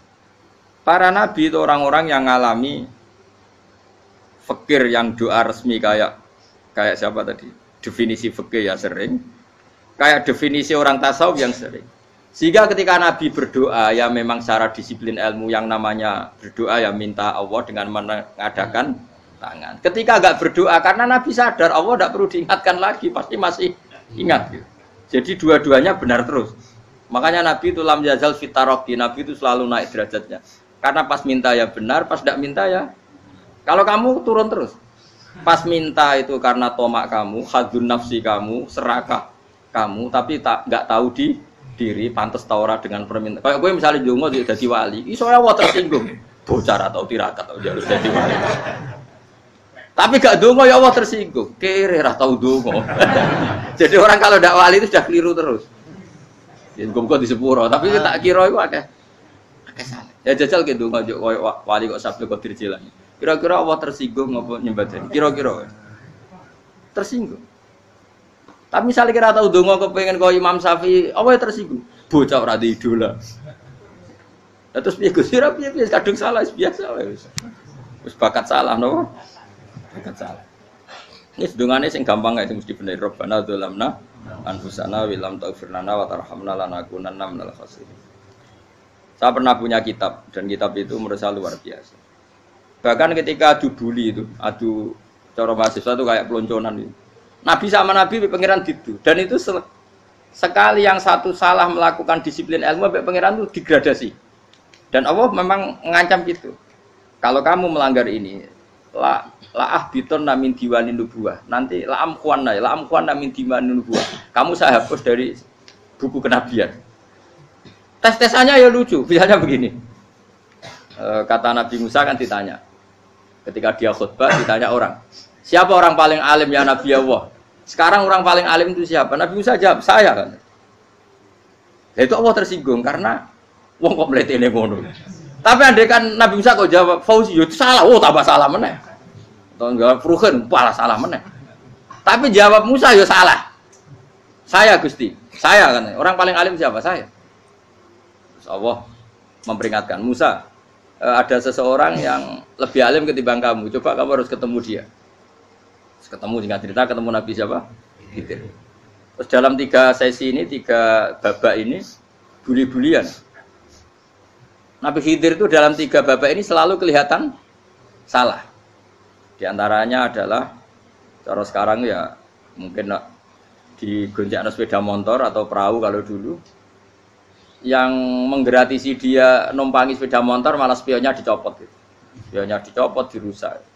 para nabi itu orang-orang yang ngalami fikir yang doa resmi kayak siapa tadi? Definisi fikir ya sering. Kayak definisi orang tasawuf yang sering. Sehingga ketika Nabi berdoa, ya memang secara disiplin ilmu yang namanya berdoa ya minta Allah dengan mengadakan tangan. Ketika enggak berdoa, karena Nabi sadar Allah tidak perlu diingatkan lagi, pasti masih ingat. Gitu. Jadi dua-duanya benar terus. Makanya Nabi itu lam yazal fitaroki, Nabi itu selalu naik derajatnya. Karena pas minta ya benar, pas tidak minta ya. Kalau kamu turun terus. Pas minta itu karena tomak kamu, hadun nafsi kamu, serakah kamu, tapi nggak tahu diri pantas taura dengan permintaan. Kayak gue misalnya jongo jadi wali, iso Allah tersinggung. Bocah atau tirakat atau harus jadi wali. Tapi gak dongo ya Allah tersinggung. Kere ra tau dongo. Jadi orang kalau ndak wali itu sudah keliru terus. Ya muga di sepuro, tapi tak kira iku akeh salah. Ya jajal ke dongo yo koyo wali kok sabda Qadir Jilani. Kira-kira Allah tersinggung ngopo nyembadani? Kira-kira tersinggung. Tapi misalnya kira tahu dongo kepengen kau Imam Syafi'i, apa yang tersinggung? Bocah ora di idola. Terus piye Gus? Piye kadung salah biasa wae. Wis bakat salah no. Bakat salah. Ini sedungane sing gampang ae mesti bener. Rabbana dzalamna anfusana wa lam taghfir lana wa tarhamna lanakunanna minal khasirin. Saya pernah punya kitab dan kitab itu menurut saya luar biasa. Bahkan ketika adu bully itu, adu cara mahasiswa itu kayak pelonconan itu. Nabi sama Nabi pangeran gitu, dan itu sekali yang satu salah melakukan disiplin ilmu, pangeran itu degradasi. Dan Allah memang mengancam gitu. Kalau kamu melanggar ini, laah biton namin diwanin nubuah. Nanti laam kuan namin diwanin nubuah. Kamu saya hapus dari buku kenabian. Tes-tesannya ya lucu, misalnya begini. Kata Nabi Musa kan ditanya, ketika dia khutbah ditanya orang, siapa orang paling alim ya Nabi Allah? Sekarang orang paling alim itu siapa? Nabi Musa jawab, saya kan. Itu Allah tersinggung karena wong kok mletene ngono. Tapi andai kan Nabi Musa kok jawab Fauzi, itu salah, tambah salah meneh. Atau enggak Furuhen, malah salah meneh. Tapi jawab Musa ya salah. Saya Gusti, saya kan. Orang paling alim siapa? Saya. Terus Allah memperingatkan Musa, ada seseorang yang lebih alim ketimbang kamu. Coba kamu harus ketemu dia. Ketemu singkat cerita ketemu Nabi siapa? Khidir. Terus dalam 3 sesi ini, 3 babak ini buli-bulian. Nabi Khidir itu dalam 3 babak ini selalu kelihatan salah. Di antaranya adalah cara sekarang ya mungkin di gonjak sepeda motor atau perahu kalau dulu yang menggratisi dia numpangi sepeda motor malah spionnya dicopot. Spionnya dicopot, dirusak.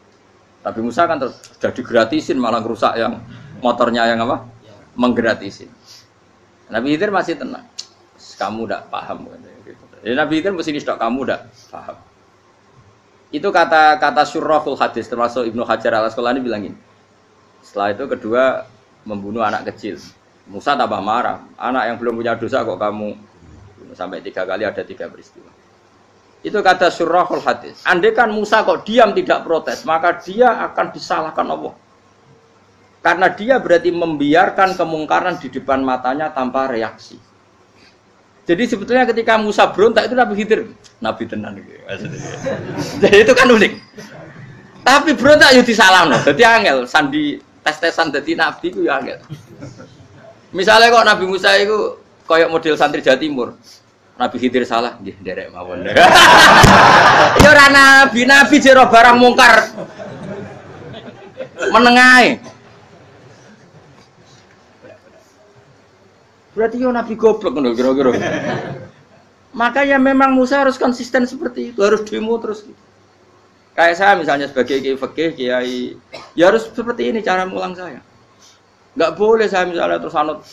Nabi Musa kan sudah digratisin malah rusak yang motornya yang apa? Menggratisin. Nabi Khidir masih tenang. Kamu tidak paham. Jadi Nabi Khidir mesti distok kamu tidak paham. Itu kata syurrahul hadis termasuk Ibnu Hajar Al Asqalani bilangin. Setelah itu kedua membunuh anak kecil. Musa tambah marah. Anak yang belum punya dosa kok kamu sampai 3 kali ada 3 peristiwa. Itu kata Syurahul Hadis. Andai kan Musa kok diam tidak protes, maka dia akan disalahkan Allah. Karena dia berarti membiarkan kemungkaran di depan matanya tanpa reaksi. Jadi sebetulnya ketika Musa berontak itu Nabi Khidir, Nabi tenan gitu. Jadi itu kan unik. Tapi berontak yo disalahno. Dadi angel sandi tes-tesan dadi nabi ku yo angel. Misalnya kok Nabi Musa itu koyok model santri Jawa Timur. Nabi Khidir salah, nggih nderek mawon. Ya ora nabi jero barang mungkar. Menengae. Berarti yo nabi goblok ngono kira-kira. Makanya memang Musa harus konsisten seperti itu, harus demo terus gitu. Kayak saya misalnya sebagai kiai fikih, kiai ya harus seperti ini cara mulang saya. Enggak boleh saya misalnya terus anut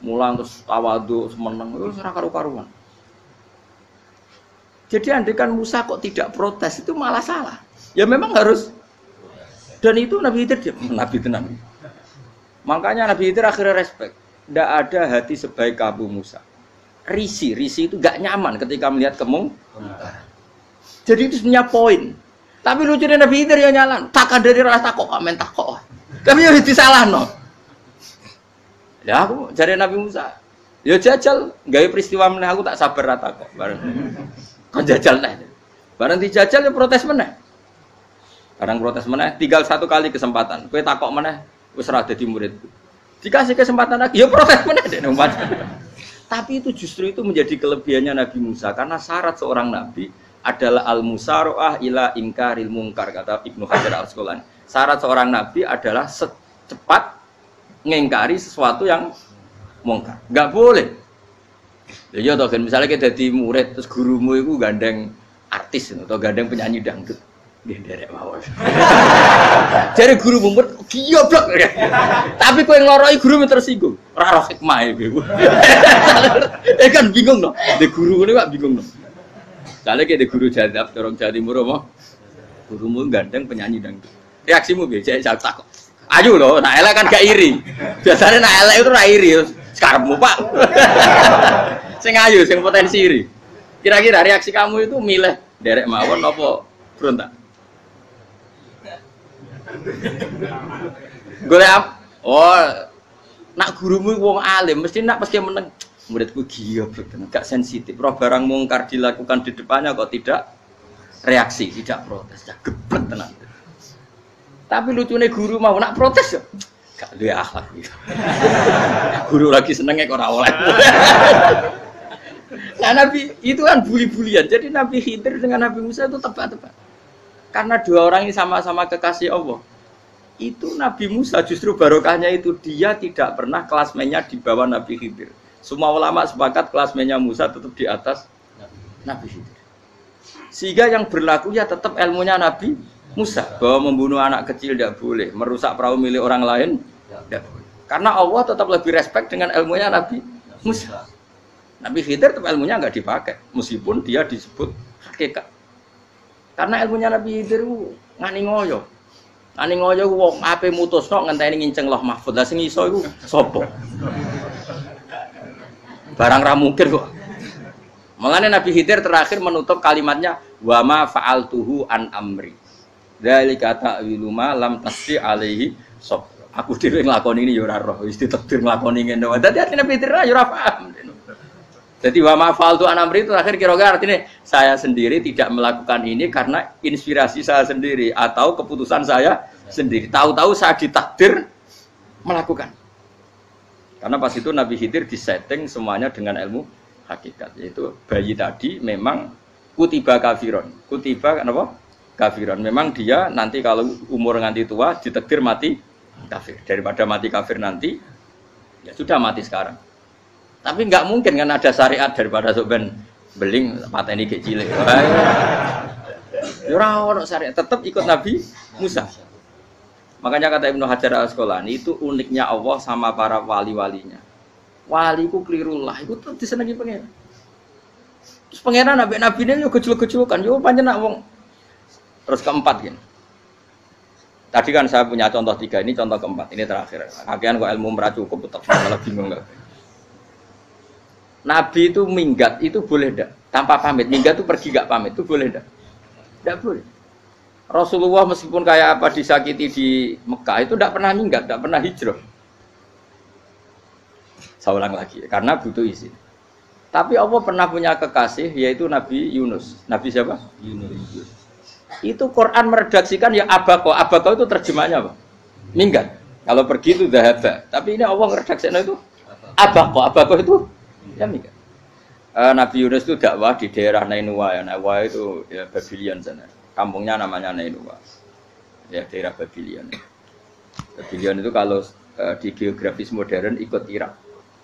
mulang terus tawadhu semeneng itu ora karu-karuan. Jadi andekan Musa kok tidak protes itu malah salah. Ya memang harus. Dan itu Nabi Khidir dia, Nabi tenang. Makanya Nabi Khidir akhirnya respect. Tidak ada hati sebaik Abu Musa. Risi itu gak nyaman ketika melihat kemungkaran. Jadi itu sebenarnya poin. Tapi lucunya Nabi Khidir ya nyalan. Takkan dari rasa takok, men takok. Tapi ya disalah no. Ya aku jadi Nabi Musa. Ya jajal, gawe peristiwa meneh aku tak sabar rata kok. Bareng. Kan jajal neh. Bareng dijajal ya protes meneh. Bareng protes meneh, tinggal 1 kali kesempatan. Kowe takok meneh wis ora dadi muridku. Dikasih kesempatan lagi, ya protes meneh dek numpat. Tapi itu justru itu menjadi kelebihannya Nabi Musa karena syarat seorang nabi adalah al-musara'ah ila ingkaril munkar kata Ibnu Hajar Al-Asqalani. Syarat seorang nabi adalah secepat ngingkari sesuatu yang mungkar. Enggak boleh. Ya toh kan misalnya kita jadi murid terus gurumu itu gandeng artis atau gandeng penyanyi dangdut. Nggih nderek mawon. Jare guru mumet goblok. Tapi kowe ngloroi guru tersinggung. Ora roh hikmah iku. Kan bingung no. De guru ngene kok bingung no. Soale ki de guru jadab dorong Jawa Timur apa? Gurumu gandeng penyanyi dangdut. Reaksimu piye? Jek takok. Ayo lho, nak elek kan gak iri. Biasane nak elek itu ora iri, sekarepmu Pak. Sing ayu, sing potensi iri. Kira-kira reaksi kamu itu milih nderek mawon apa berontak? Golek nak gurumu wong alim mesti nak pasti meneng muridku goblok tenan gak sensitif roh barang mungkar dilakukan di depannya kok tidak reaksi tidak protes ya gebet tenan. Tapi lucune guru mau nak protes ya gak duwe akhlak gitu. Guru lagi senenge kok ora oleh. Nah Nabi itu kan buli-bulian. Jadi Nabi Khidir dengan Nabi Musa itu tebak-tebak. Karena 2 orang ini sama-sama kekasih Allah. Itu Nabi Musa justru barokahnya itu dia tidak pernah klasmennya di bawah Nabi Khidir. Semua ulama sepakat klasmennya Musa tetap di atas Nabi Khidir. Sehingga yang berlaku ya tetap ilmunya Nabi Musa. Bahwa membunuh anak kecil tidak boleh. Merusak perahu milik orang lain tidak boleh. Karena Allah tetap lebih respect dengan ilmunya Nabi Musa. Nabi Khidir tetap ilmunya nggak dipakai. Meskipun dia disebut hakikat. Karena ilmunya Nabi Khidir ngani ngoyo. Ngani ngoyo wong ape mutusno ngenteni nginceng Lauh Mahfuz. Lah sing iso iku sapa? Barang ra mungkin kok. Makanya Nabi Khidir terakhir menutup kalimatnya wa ma fa'altuhu an amri. Dzalika ta'wilu ma lam tasdi alaihi sab. Aku dhewe nglakoni ini ya ora roh, wis ditakdir nglakoni ngene wae. Dadi artine Nabi Khidir ya ora paham. Jadi wa ma fa'altu an amri itu terakhir kira-kira artinya saya sendiri tidak melakukan ini karena inspirasi saya sendiri atau keputusan saya sendiri. Tahu-tahu saya ditakdir melakukan. Karena pas itu Nabi Khidir disetting semuanya dengan ilmu hakikat. Yaitu bayi tadi memang kutiba kafiron. Kutiba apa? Kafiron. Memang dia nanti kalau umur nganti tua ditakdir mati kafir. Daripada mati kafir nanti ya sudah mati sekarang. Tapi nggak mungkin kan ada syariat daripada soben beling pateni gek cilik. Ora ono syariat, tetap ikut Nabi Musa. Makanya kata Ibnu Hajar Al-Asqalani itu uniknya Allah sama para wali-walinya. Waliku klirullah, itu tetap disenengi pangeran. Terus pangeran nabi-nabine yo gejluk-gejlukan, yo pancen nak wong. Terus keempat gini. Tadi kan saya punya contoh 3, ini contoh keempat, ini terakhir. Akhirnya kok ilmu merah cukup, tetap malah bingung nggak? Nabi itu minggat itu boleh enggak? Tanpa pamit, minggat itu pergi gak pamit itu boleh enggak? Enggak boleh. Rasulullah meskipun kayak apa disakiti di Mekah itu enggak pernah minggat, enggak pernah hijrah. Saya ulang lagi, karena butuh izin. Tapi Allah pernah punya kekasih yaitu Nabi Yunus. Nabi siapa? Yunus. Itu Quran meredaksikan ya abako. Abako itu terjemahnya apa? Minggat. Kalau pergi itu dhahaba. Tapi ini Allah meredaksikan itu abako. Abako itu ya minggat. Nabi Yunus itu dakwah di daerah Nainua. Ya. Nainua itu ya Babylon sana. Kampungnya namanya Nainua. Ya daerah Babylon. Babylon itu kalau di geografis modern ikut Irak.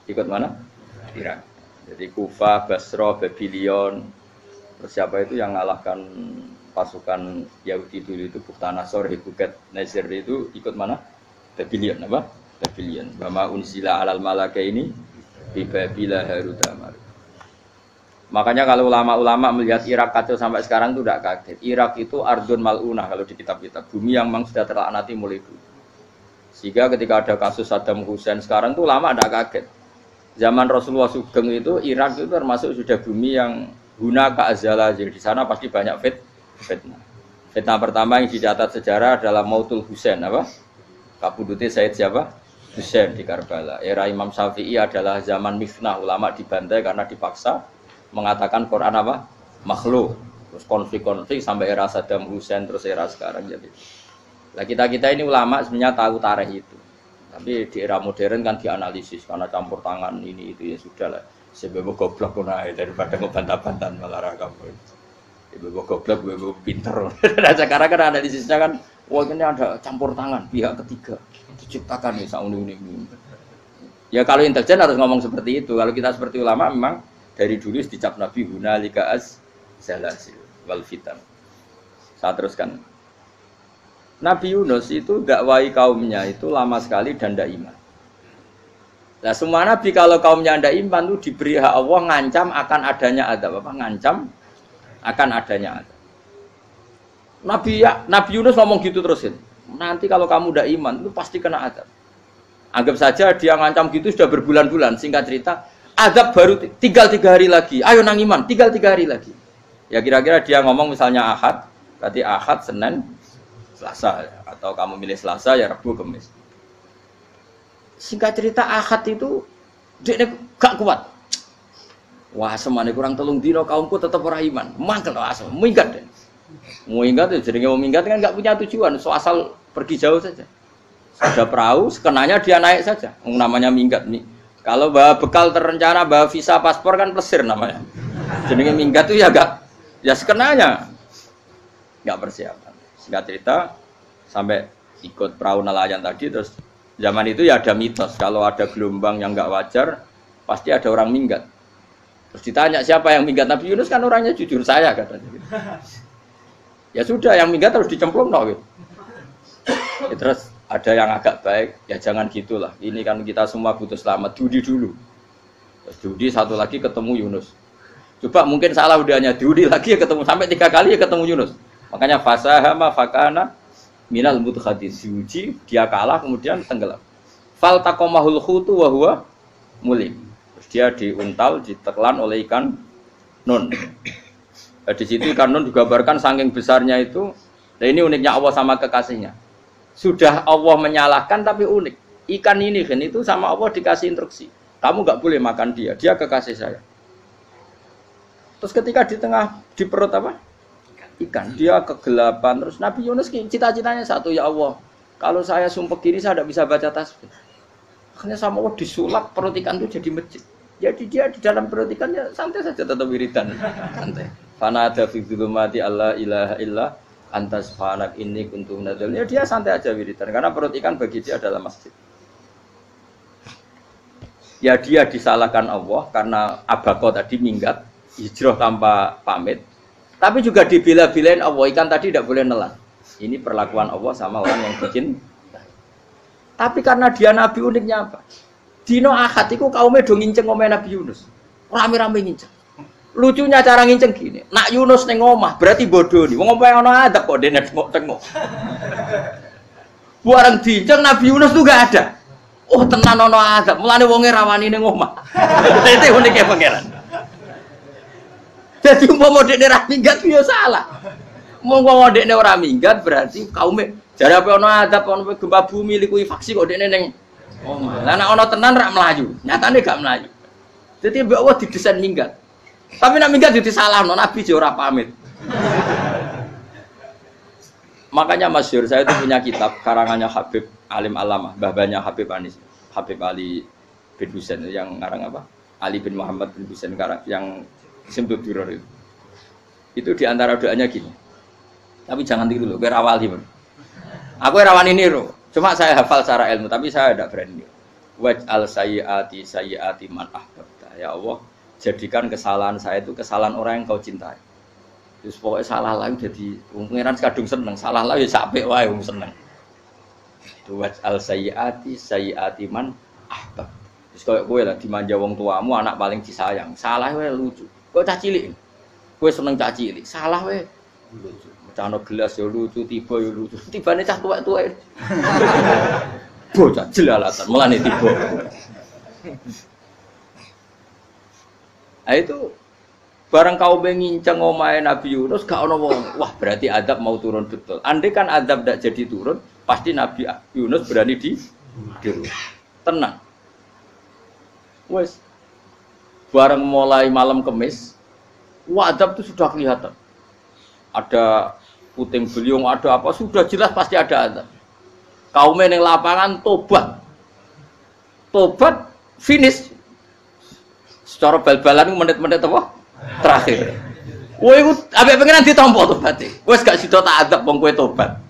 Ikut mana? Irak. Jadi Kufah, Basra, Babylon, terus siapa itu yang ngalahkan pasukan Yahudi dulu itu Bukhtanasor, Hebuket, Nasir itu ikut mana? Babylon, apa? Babylon. Bama unzila alal malaka ini di Babila Harudamar. Makanya kalau ulama-ulama melihat Irak kacau sampai sekarang itu tidak kaget. Irak itu ardun mal'unah kalau di kitab-kitab. Bumi yang memang sudah terlaknati mulai dulu. Sehingga ketika ada kasus Saddam Hussein sekarang itu ulama tidak kaget. Zaman Rasulullah Sugeng itu Irak itu termasuk sudah bumi yang guna keazala, jadi di sana pasti banyak fitnah. Fitnah pertama yang dicatat sejarah adalah Mautul Husain, apa? Kabudutnya Said siapa? Husain di Karbala. Era Imam Syafi'i adalah zaman mifnah, ulama dibantai karena dipaksa mengatakan Quran apa? Makhluk. Terus konflik-konflik sampai era Saddam Hussein terus era sekarang jadi. Nah kita ini ulama sebenarnya tahu tarikh itu. Tapi di era modern kan dianalisis karena campur tangan ini itu ya sudah lah. Sebab goblok pun aja daripada ngebantah-bantahan malah kamu. Sebab goblok, sebab pinter. Nah sekarang kan analisisnya kan, wah ini ada campur tangan pihak ketiga diciptakan nih sauni ini. Ya kalau intelijen harus ngomong seperti itu. Kalau kita seperti ulama memang dari dulu dicap Nabi hunalika az-zalasil wal fitan. Saya teruskan. Nabi Yunus itu dakwai kaumnya itu lama sekali dan tidak iman. Nah semua nabi kalau kaumnya tidak iman itu diberi hak Allah ngancam akan adanya azab. Apa? Ngancam akan adanya azab. Nabi Yunus ngomong gitu terusin. Nanti kalau kamu tidak iman itu pasti kena azab. Anggap saja dia ngancam gitu sudah berbulan-bulan. Singkat cerita, azab baru tinggal 3 hari lagi. Ayo nang iman, tinggal 3 hari lagi. Ya kira-kira dia ngomong misalnya Ahad, berarti Ahad, Senin, Selasa, atau kamu milih Selasa ya Rabu, Kamis. Singkat cerita Ahad itu dia gak kuat. Wah semane kurang 3 dino kaumku tetap ora iman. Mangkel asal minggat deh. Mau minggat jadi mau minggat kan gak punya tujuan, so asal pergi jauh saja. Sudah perahu, sekenanya dia naik saja. Namanya minggat nih. Kalau bawa bekal terencana, bawa visa paspor kan plesir namanya. Jadi minggat itu ya gak, ya sekenanya gak persiapan. Singkat cerita sampai ikut perahu nelayan tadi terus zaman itu ya ada mitos kalau ada gelombang yang nggak wajar pasti ada orang minggat. Terus ditanya siapa yang minggat, Nabi Yunus kan orangnya jujur saya katanya. Ya sudah yang minggat harus dicemplung no, gitu. Ya, terus ada yang agak baik ya jangan gitulah. Ini kan kita semua butuh selamat. Dudi dulu. Terus Dudi satu lagi ketemu Yunus. Coba mungkin salah udahnya Dudi lagi ya ketemu sampai 3 kali ya ketemu Yunus. Makanya fasahama fakana minal mudkhadin diuji dia kalah kemudian tenggelam. Fal taqamahul khutu wa huwa mulim. Terus dia diuntal ditelan oleh ikan nun. Nah, di situ ikan nun digambarkan saking besarnya itu. Nah ini uniknya Allah sama kekasihnya. Sudah Allah menyalahkan tapi unik. Ikan ini kan itu sama Allah dikasih instruksi. Kamu nggak boleh makan dia. Dia kekasih saya. Terus ketika di tengah di perut apa? Ikan, dia kegelapan. Terus Nabi Yunus cita-citanya satu, ya Allah kalau saya sumpah kiri saya tidak bisa baca tasbih. Akhirnya sama Allah disulap perut ikan itu jadi masjid. Jadi dia di dalam perut ikan ya santai saja tetap wiridan. Santai. Fana ada fi dzulumati alla ilaha illa anta subhanak inni kuntu minadz dzalimin. Ya dia santai aja wiridan karena perut ikan bagi dia adalah masjid. Ya dia disalahkan Allah karena abako tadi minggat, hijrah tanpa pamit. Tapi juga dibela-belain Allah, ikan tadi tidak boleh nelan. Ini perlakuan Allah sama orang yang bikin. Tapi karena dia Nabi uniknya apa? Dino Ahad itu kaumnya do nginceng omah Nabi Yunus. Rame-rame nginceng. Lucunya cara nginceng gini. Nak Yunus ning omah berarti bodoh nih. Wong omah ana adab kok dene tengok. Barang diinceng Nabi Yunus tuh gak ada. Oh tenan ono azab, mulane wonge rawani ning omah. Itu unike pangeran. Jadi umpama dekne ra minggat ya salah. Umpama dekne ora minggat berarti kaume jare apa ono azab ono gempa bumi likuifaksi kok dekne ning omah. Lah nek ono tenan ra mlayu, nyatane gak mlayu. Jadi mbak Allah didesain minggat. Tapi nek minggat jadi salah Nabi jo ora pamit. Makanya masyhur saya itu punya kitab karangannya Habib Alim Alamah, mbah-mbahnya Habib Anis, Habib Ali bin Husain yang ngarang apa? Ali bin Muhammad bin Husain yang Simtud Duror itu. Itu diantara doanya gini. Tapi jangan tiru loh, biar awal gimana. Aku rawani niru, cuma saya hafal secara ilmu, tapi saya tidak berani. Waj'al sayyiati man ahbabta. Ya Allah, jadikan kesalahan saya itu kesalahan orang yang kau cintai. Terus pokoknya salah lagi jadi pengiran kadung seneng, salah lagi sampai wae seneng. Waj'al sayyiati man ahbab. Terus koyo kowe lah dimanja wong tuamu, anak paling disayang. Salah wae lucu. Kok cah cilik. Kowe seneng cah cilik, salah wae lucu. Mecano gelas ya lucu, tiba ya lucu. Tibane cah tuwek-tuwek. Bocah jelalatan, mulane tiba. Nah itu barang kau mengincang omahe Nabi Yunus gak ono wong. Wah, berarti adab mau turun betul. Andai kan adab tidak jadi turun, pasti Nabi Yunus berani di rumah. Tenang. Wes. Barang mulai malam Kamis, wah adab itu sudah kelihatan. Ada puting beliung, ada apa, sudah jelas pasti ada adab. Kaum yang lapangan tobat. Tobat finish. Secara bal-balan menit-menit apa? Terakhir. Woi, ambek pengenan ditampa tobaté. Wes gak sida tak adab wong kowe tobat.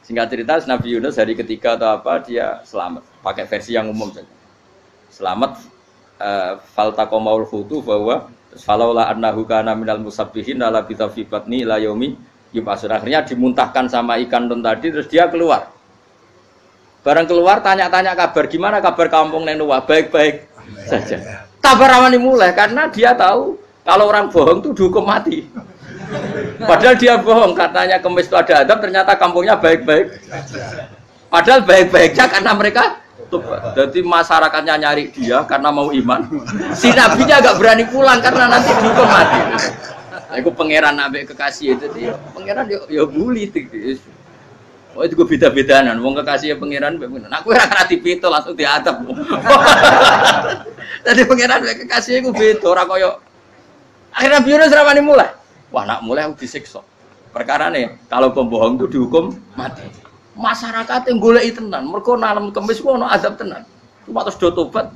Singkat cerita Nabi Yunus hari ketiga atau apa dia selamat. Pakai versi yang umum saja. Selamat faltaqamaul hutu bahwa falaula annahu kana minal musabbihin la bi tafibatni ila yaumi yub'atsun. Akhirnya dimuntahkan sama ikan tadi terus dia keluar. Barang keluar tanya-tanya kabar gimana kabar kampung Nenua, baik-baik saja. Kabar ramani mulai karena dia tahu kalau orang bohong itu dihukum mati. Padahal dia bohong katanya Kemis itu ada adab, ternyata kampungnya baik-baik. Padahal baik-baiknya karena mereka tobat. Jadi masyarakatnya nyari dia karena mau iman. Si nabinya agak berani pulang karena nanti dihukum mati. Aku pangeran nabi kekasih itu dia pangeran ya bully. Oh itu gue beda-bedaan, wong kekasih pangeran, aku ora kena dipito langsung diadab. Jadi pangeran kekasih gue beda, ora koyo. Akhirnya Yunus ramani mulai. Wah nak mulai aku disiksa. Perkara nih, kalau pembohong itu dihukum mati. Masyarakat yang goleki tenan, mergo nalem Kemis ku ono adab tenan. Cuma terus do tobat.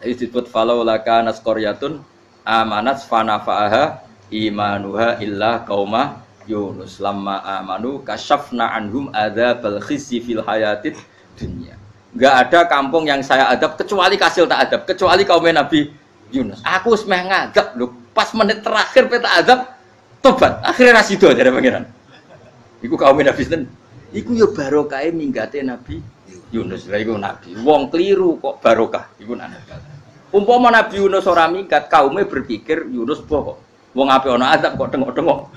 Jadi disebut falau laka nasqaryatun amanat fanafa'aha imanuha illa qauma Yunus lamma amanu kasyafna anhum adzabal khizyi fil hayatid dunya. Enggak ada kampung yang saya adab kecuali kasil tak adab, kecuali kaum Nabi Yunus. Aku wis meh ngadab lho, pas menit terakhir peta adab tobat. Akhirnya ra sida jare pangeran. Iku kaum Nabi sinten? Iku ya barokah minggate Nabi Yunus. Lah iku nabi. Wong kliru kok barokah iku nabi. Umpama Nabi Yunus ora minggat, kaume berpikir Yunus bohong. Wong ape ana adab kok tengok-tengok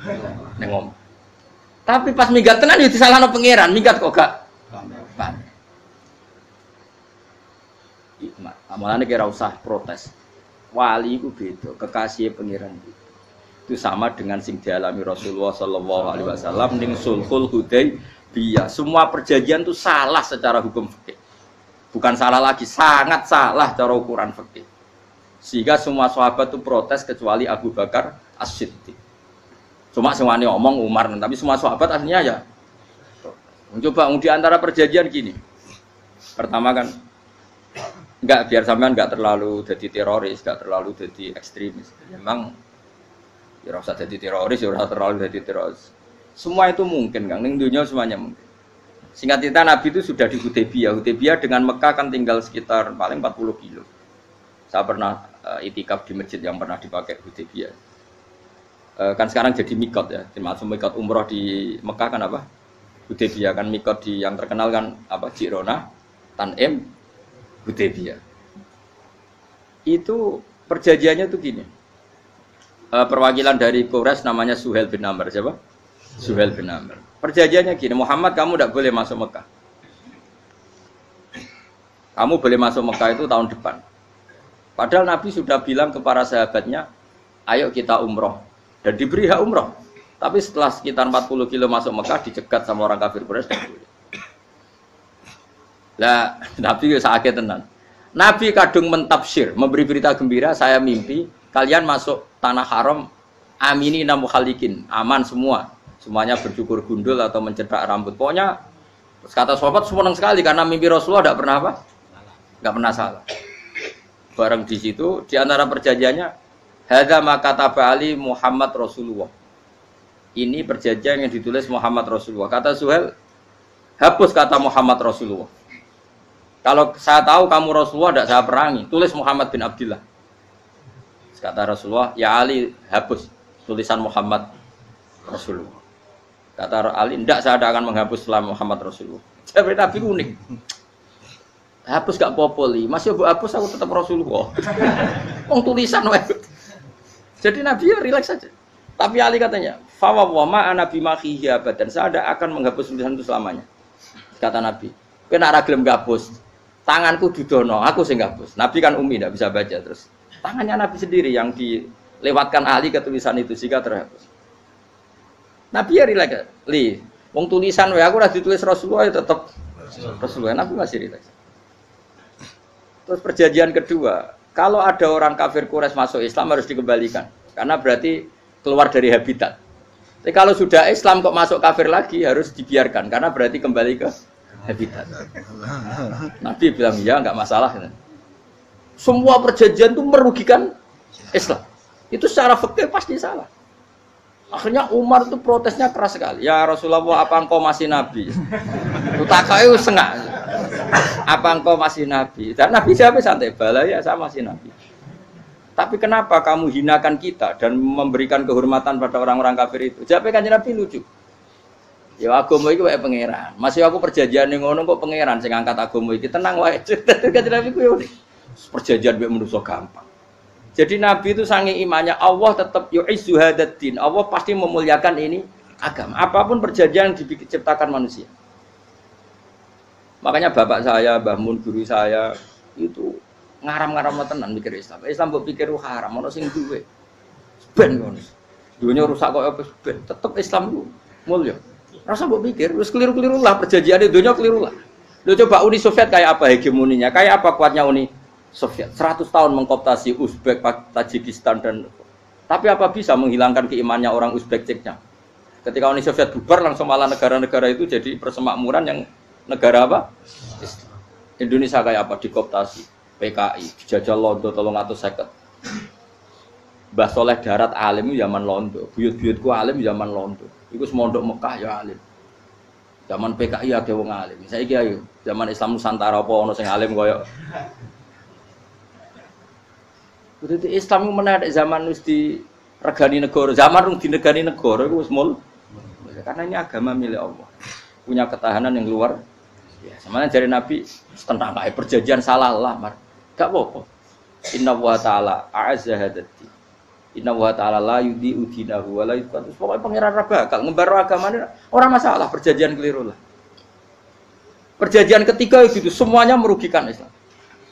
ning omah. Tapi pas minggat tenan yo disalahno pangeran, minggat kok gak paham. Hikmat. Amalane kira usah protes. Wali iku beda, kekasih pangeran itu sama dengan sing dialami Rasulullah sallallahu alaihi wasallam ning Sulhul Hudaybiyah. Semua perjanjian itu salah secara hukum fikih. Bukan salah lagi, sangat salah cara ukuran fikih. Sehingga semua sahabat itu protes kecuali Abu Bakar As-Siddiq. Cuma semuanya ngomong Umar, tapi semua sahabat aslinya ya. Coba di antara perjanjian gini. Pertama kan enggak biar sampean enggak terlalu jadi teroris, enggak terlalu jadi ekstremis. Memang ya ora usah jadi teroris, ya ora terlalu jadi teroris. Semua itu mungkin, Kang. Ning dunia semuanya mungkin. Singkat cerita Nabi itu sudah di Hudaybiyah. Hudaybiyah dengan Mekah kan tinggal sekitar paling 40 kilo. Saya pernah itikaf di masjid yang pernah dipakai Hudaybiyah. Kan sekarang jadi mikot ya, termasuk mikot umroh di Mekah kan apa? Hudaybiyah kan mikot di yang terkenal kan apa? Jirona, Tanim, Hudaybiyah. Itu perjanjiannya tuh gini. Perwakilan dari Quraisy namanya Suhail bin Amr siapa? Suhail bin Amr. Perjanjiannya gini, Muhammad kamu tidak boleh masuk Mekah. Kamu boleh masuk Mekah itu tahun depan. Padahal Nabi sudah bilang kepada sahabatnya, ayo kita umroh. Dan diberi hak umroh. Tapi setelah sekitar 40 kilo masuk Mekah, dicegat sama orang kafir Quraisy. Lah, Nabi sakit tenan. Nabi kadung mentafsir, memberi berita gembira, saya mimpi kalian masuk tanah haram amini namu khalikin, aman semua. Semuanya bercukur gundul atau mencetak rambut. Pokoknya kata sahabat senang sekali karena mimpi Rasulullah tidak pernah apa? Enggak pernah salah. Bareng di situ di antara perjanjiannya hadza ma kataba ali Muhammad Rasulullah. Ini perjanjian yang ditulis Muhammad Rasulullah. Kata Suhail, hapus kata Muhammad Rasulullah. Kalau saya tahu kamu Rasulullah tidak saya perangi, tulis Muhammad bin Abdullah. Kata Rasulullah, ya Ali hapus tulisan Muhammad Rasulullah. Kata Ali, tidak saya tidak akan menghapus setelah Muhammad Rasulullah. Jadi Nabi unik. Hapus gak popoli, masih hapus aku tetap Rasulullah. Wong tulisan wae. Jadi Nabi ya rileks saja. Tapi Ali katanya, fa wa ma ana bimakhihi abadan. Saya tidak akan menghapus tulisan itu selamanya. Kata Nabi, kowe nek ora gelem ngapus, tanganku didono, aku sing ngapus. Nabi kan umi tidak bisa baca terus. Tangannya Nabi sendiri yang dilewatkan Ali ke tulisan itu sehingga terhapus. Nabi ya rileks. Wong tulisan wae aku ora ditulis Rasulullah ya tetap Rasulullah. Nabi masih rileks. Terus perjanjian kedua, kalau ada orang kafir Quraisy masuk Islam harus dikembalikan karena berarti keluar dari habitat. Tapi kalau sudah Islam kok masuk kafir lagi harus dibiarkan karena berarti kembali ke habitat. Nabi bilang ya nggak masalah. Semua perjanjian itu merugikan Islam. Itu secara fikih pasti salah. Akhirnya Umar itu protesnya keras sekali. Ya Rasulullah, apa engkau masih Nabi? Utakai sengak. Apa engkau masih Nabi? Dan Nabi siapa santai? Bala ya saya masih Nabi. Tapi kenapa kamu hinakan kita dan memberikan kehormatan pada orang-orang kafir itu? Jawabnya kan Nabi lucu. Ya agama iki wae pangeran. Masih aku perjanjian ning ngono kok pangeran sing angkat agama iki tenang wae. Kan Nabi ku yo. Perjanjian mek manusa gampang. Jadi Nabi itu saking imannya Allah tetap yu'izzu hadaddin. Allah pasti memuliakan ini agama. Apapun perjanjian yang diciptakan manusia. Makanya bapak saya, Mbah Mun guru saya itu ngaram-ngaram tenan mikir Islam. Islam mbok pikir haram, ono sing duwe. Ben ngono. Dunya rusak kok apa ben. Tetep Islam ku mulya. Rasa mbok pikir wis keliru-keliru lah perjanjiane dunya keliru lah. Lho coba Uni Soviet kayak apa hegemoninya? Kayak apa kuatnya Uni Soviet? 100 tahun mengkooptasi Uzbek, Tajikistan dan tapi apa bisa menghilangkan keimannya orang Uzbek Ceknya? Ketika Uni Soviet bubar langsung malah negara-negara itu jadi persemakmuran yang negara apa? Indonesia kayak apa? Dikooptasi PKI, dijajah Londo 350. Mbah Soleh Darat alim zaman Londo, buyut-buyutku alim zaman Londo. Iku semondok Mekah ya alim. Zaman PKI ada wong alim. Saiki ayo, zaman Islam Nusantara apa ono sing alim koyo. Kudu Islam ku menawa zaman wis diregani negara, zaman rung dinegani negara iku wis mul. Karena ini agama milik Allah. Punya ketahanan yang luar ya, sebenarnya dari Nabi tentang kayak perjanjian salah lah, mar. Gak apa-apa. Inna wa ta'ala a'azza hadati. Inna wa ta'ala la yudhi'u dinahu wa la yudhi'u. Pokoknya pangeran bakal ngembar agamanya orang masalah perjanjian keliru lah. Perjanjian ketiga itu semuanya merugikan Islam.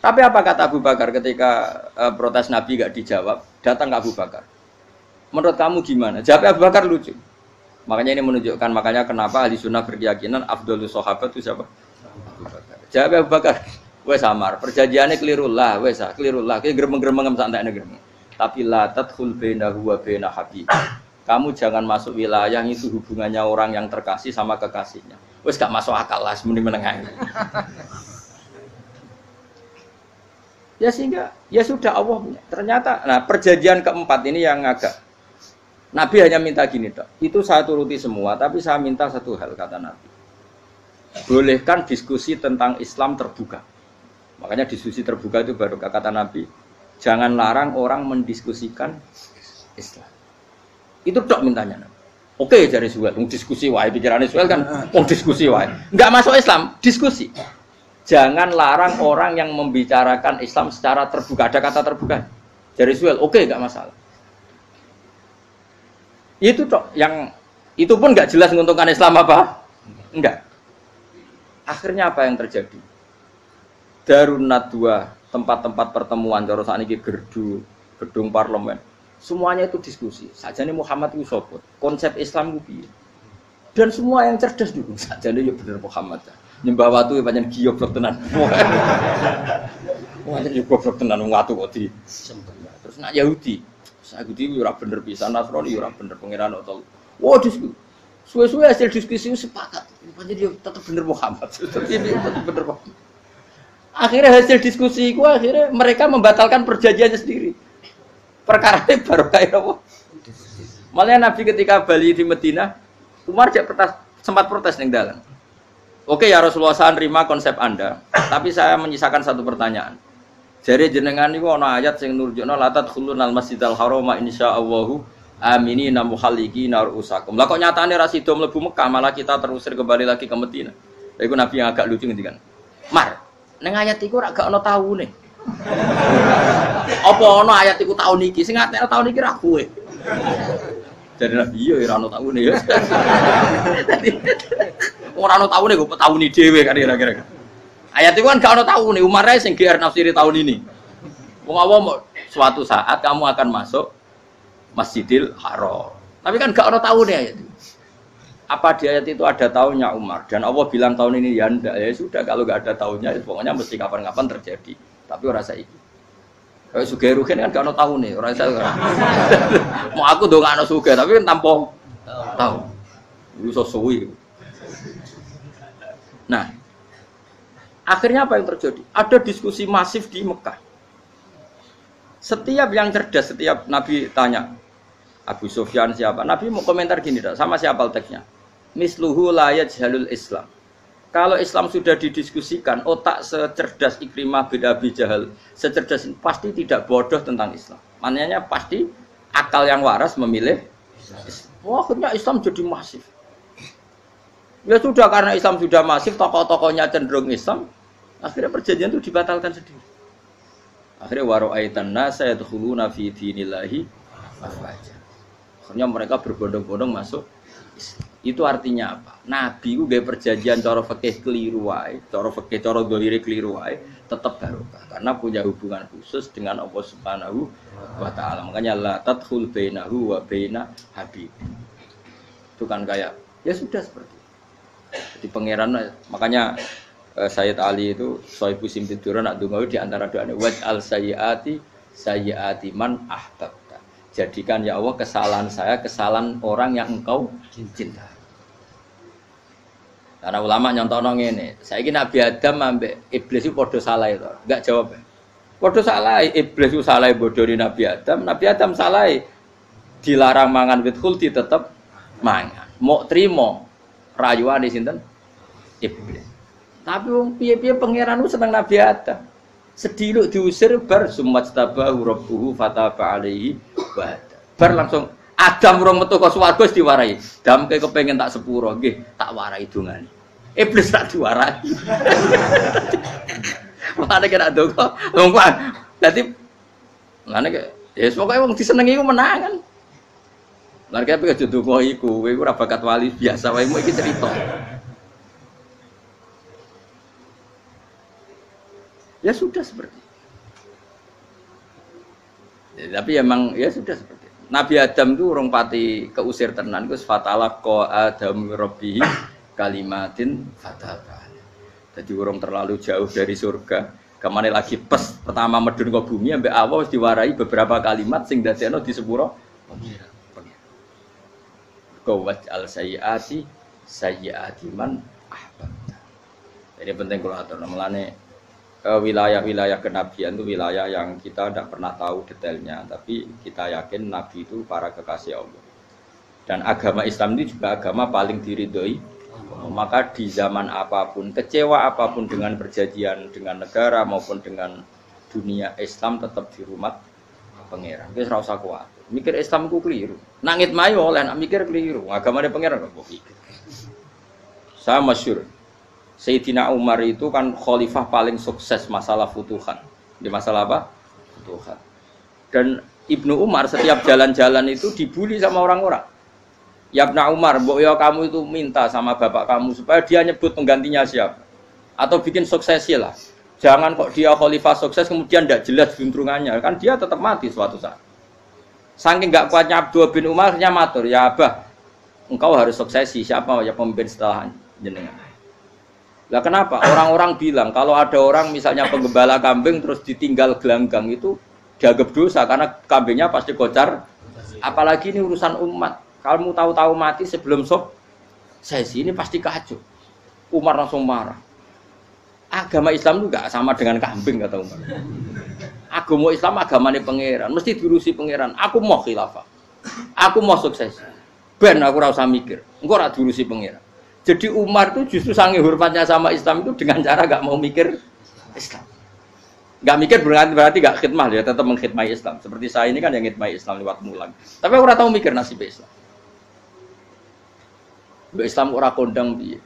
Tapi apa kata Abu Bakar ketika protes Nabi gak dijawab, datang ke Abu Bakar. Menurut kamu gimana? Jawab Abu Bakar lucu. Makanya ini menunjukkan makanya kenapa ahli sunnah berkeyakinan afdhalus sahabat itu siapa? Abu Bakar. Jawab Abu Bakar, wes samar, perjanjiannya keliru lah, wes keliru lah, kayak gremeng-gremeng santai gremeng. Tapi la tadkhul bainahu wa baina habib. Kamu jangan masuk wilayah itu hubungannya orang yang terkasih sama kekasihnya. Wes gak masuk akal lah, semuanya menengah. Ya sehingga ya sudah Allah punya. Ternyata, nah perjanjian keempat ini yang agak Nabi hanya minta gini, Dok. Itu saya turuti semua, tapi saya minta satu hal, kata Nabi. Bolehkan diskusi tentang Islam terbuka. Makanya diskusi terbuka itu baru kata Nabi. Jangan larang orang mendiskusikan Islam. Itu Dok mintanya. Oke, jari Suhail, diskusi wae pikirannya Suhail kan, diskusi wae. Enggak masuk Islam, diskusi. Jangan larang orang yang membicarakan Islam secara terbuka. Ada kata terbuka. Jari Suhail, oke, enggak masalah. Itu Dok yang Itu pun nggak jelas menguntungkan Islam apa? Enggak. Akhirnya apa yang terjadi? Darun Nadwa, tempat-tempat pertemuan, cara sakniki gerdu, gedung parlemen. Semuanya itu diskusi. Sajane Muhammad itu sapa? Konsep Islam ku piye? Dan semua yang cerdas dulu sajane ya bener Muhammad. Nyembah watu ya pancen goblok tenan. Wah, jadi goblok tenan wong watu kok di sembah. Terus nak Yahudi ora bener pisan, Nasrani ora bener pangeran atau. Wah, diskusi. Suwe-suwe hasil diskusi sepakat. Pancen dia tetap bener Muhammad. Tetap bener Muhammad. Akhirnya hasil diskusi itu akhirnya mereka membatalkan perjanjiannya sendiri. Perkara ini baru kayak apa? Malah Nabi ketika balik di Madinah, Umar sempat protes ning dalam. Oke ya Rasulullah, saya nerima konsep Anda, tapi saya menyisakan satu pertanyaan. Jadi jenengan niku ana ayat sing nurjukna la tadkhulunal masjidal harama insyaallahu aminina muhallikina ru'usakum. Lah kok nyatane ra sida mlebu Mekah, malah kita terusir kembali lagi ke Madinah. Lha iku Nabi yang agak lucu ngendikan. Mar, ning ayat iku ra gak ana taune. Apa ana ayat iku taun iki? Sing ngatene taun iki ra kowe. Jadi Nabi iya ora ana taune ya. Ora ana taune kok tauni dhewe kan kira-kira. Ayat itu kan gak ana taune, Umar ae sing GR nafsiri tahun ini. Wong awam suatu saat kamu akan masuk Masjidil Haram. Tapi kan gak ada tahunnya ayat itu. Apa di ayat itu ada tahunnya Umar? Dan Allah bilang tahun ini ya enggak. Ya sudah kalau gak ada tahunnya ya pokoknya mesti kapan-kapan terjadi. Tapi ora saiki. Kayak Sugih Ruhin kan gak ada tahunnya. Ora iso. Mau aku dong gak ada Sugih tapi kan tanpa tahu. Iso suwi. Nah, akhirnya apa yang terjadi? Ada diskusi masif di Mekah. Setiap yang cerdas, setiap Nabi tanya Abu Sufyan siapa? Nabi mau komentar gini, sama siapa teksnya? Misluhu la yajhalul Islam. Kalau Islam sudah didiskusikan, otak secerdas Ikrimah bin Abi Jahal, secerdas ini pasti tidak bodoh tentang Islam. Maknanya pasti akal yang waras memilih Islam. Wah, akhirnya Islam jadi masif. Ya sudah, karena Islam sudah masif, tokoh-tokohnya cenderung Islam, akhirnya perjanjian itu dibatalkan sendiri. Akhirnya waro'aitan nasa yadkhuluna fi dinillahi afwaja. Akhirnya mereka berbondong-bondong masuk Islam. Itu artinya apa? Nabi ku gawe perjanjian cara fikih keliru wae, cara fikih cara dzahire keliru wae, tetap barokah karena punya hubungan khusus dengan Allah Subhanahu wa taala. Makanya la tadkhul bainahu wa baina habib. Itu kan kayak ya sudah seperti itu. Jadi pangeran makanya Sayyid Ali itu Sohibu Simtiduran nak dungawi di antara doanya waj'al sayyiati man ahbabta. Jadikan ya Allah kesalahan saya kesalahan orang yang engkau cinta. Karena ulama nyontono ngene, saiki Nabi Adam ambek iblis itu padha salah itu. Enggak jawab. Padha salah, iblis itu salah bodoni Nabi Adam salah dilarang mangan wit khuldi tetep mangan. Mau trimo rayuane sinten? Iblis. Tapi wong piye-piye pangeran seneng Nabi Adam. Sediluk diusir bar sumajtabahu rabbuhu fataba alaihi wa bar langsung Adam urung metu kok swarga wis diwarai. Damke kepengin tak sepuro nggih, tak warai dongane. Iblis tak diwarai. Mane kena donga. Wong kuwi dadi ngene ke ya pokoke wong disenengi iku menangan. Lan kaya pengen donga iku, kowe ora bakat wali biasa wae mu iki cerita. Ya sudah seperti itu. Ya, tapi emang ya sudah seperti itu. Nabi Adam itu urung pati keusir tenan iku fatalaqa Adam rabbihi kalimatin fataba. Jadi urung terlalu jauh dari surga. Kemana lagi pes pertama medun ke bumi ambek Allah wis diwarai beberapa kalimat sing dadekno di sepuro pengira. Qawat al sayyiati man ahbabta. Jadi penting kalau atur namanya wilayah-wilayah kenabian itu wilayah yang kita tidak pernah tahu detailnya, tapi kita yakin Nabi itu para kekasih Allah. Dan agama Islam ini juga agama paling diridhoi. Maka di zaman apapun, kecewa apapun dengan perjanjian dengan negara maupun dengan dunia, Islam tetap dihormat pangeran. Wis ora usah kuat. Mikir Islam ku keliru. Nangit mayo oleh nak mikir keliru. Agamane pangeran kok pikir. Saya masyhur Sayyidina Umar itu kan khalifah paling sukses masalah futuhan. Di masalah apa? Futuhan. Dan Ibnu Umar setiap jalan-jalan itu dibully sama orang-orang. Ya Ibnu Umar, mbok ya kamu itu minta sama bapak kamu supaya dia nyebut penggantinya siapa. Atau bikin suksesi lah. Jangan kok dia khalifah sukses kemudian tidak jelas juntrungannya. Kan dia tetap mati suatu saat. Saking nggak kuatnya Abdul bin Umar akhirnya matur, ya Abah, engkau harus suksesi. Siapa ya pemimpin setelah jenengan? Lah kenapa? Orang-orang bilang kalau ada orang misalnya penggembala kambing terus ditinggal gelanggang itu dianggap dosa karena kambingnya pasti kocar. Apalagi ini urusan umat. Kamu tahu-tahu mati sebelum sesi ini pasti kacau. Umar langsung marah. Agama Islam itu enggak sama dengan kambing kata Umar. Agama Islam agamanya pangeran, mesti diurusi pangeran. Aku mau khilafah. Aku mau sukses. Ben aku ora usah mikir. Engko ora diurusi pangeran. Jadi Umar itu justru sange hormatnya sama Islam itu dengan cara enggak mau mikir Islam. Enggak mikir berarti enggak khidmah ya, tetap mengkhidmati Islam. Seperti saya ini kan yang khidmati Islam lewat mulang. Tapi aku ora tahu mikir nasib Islam. Islam ora kondang piye.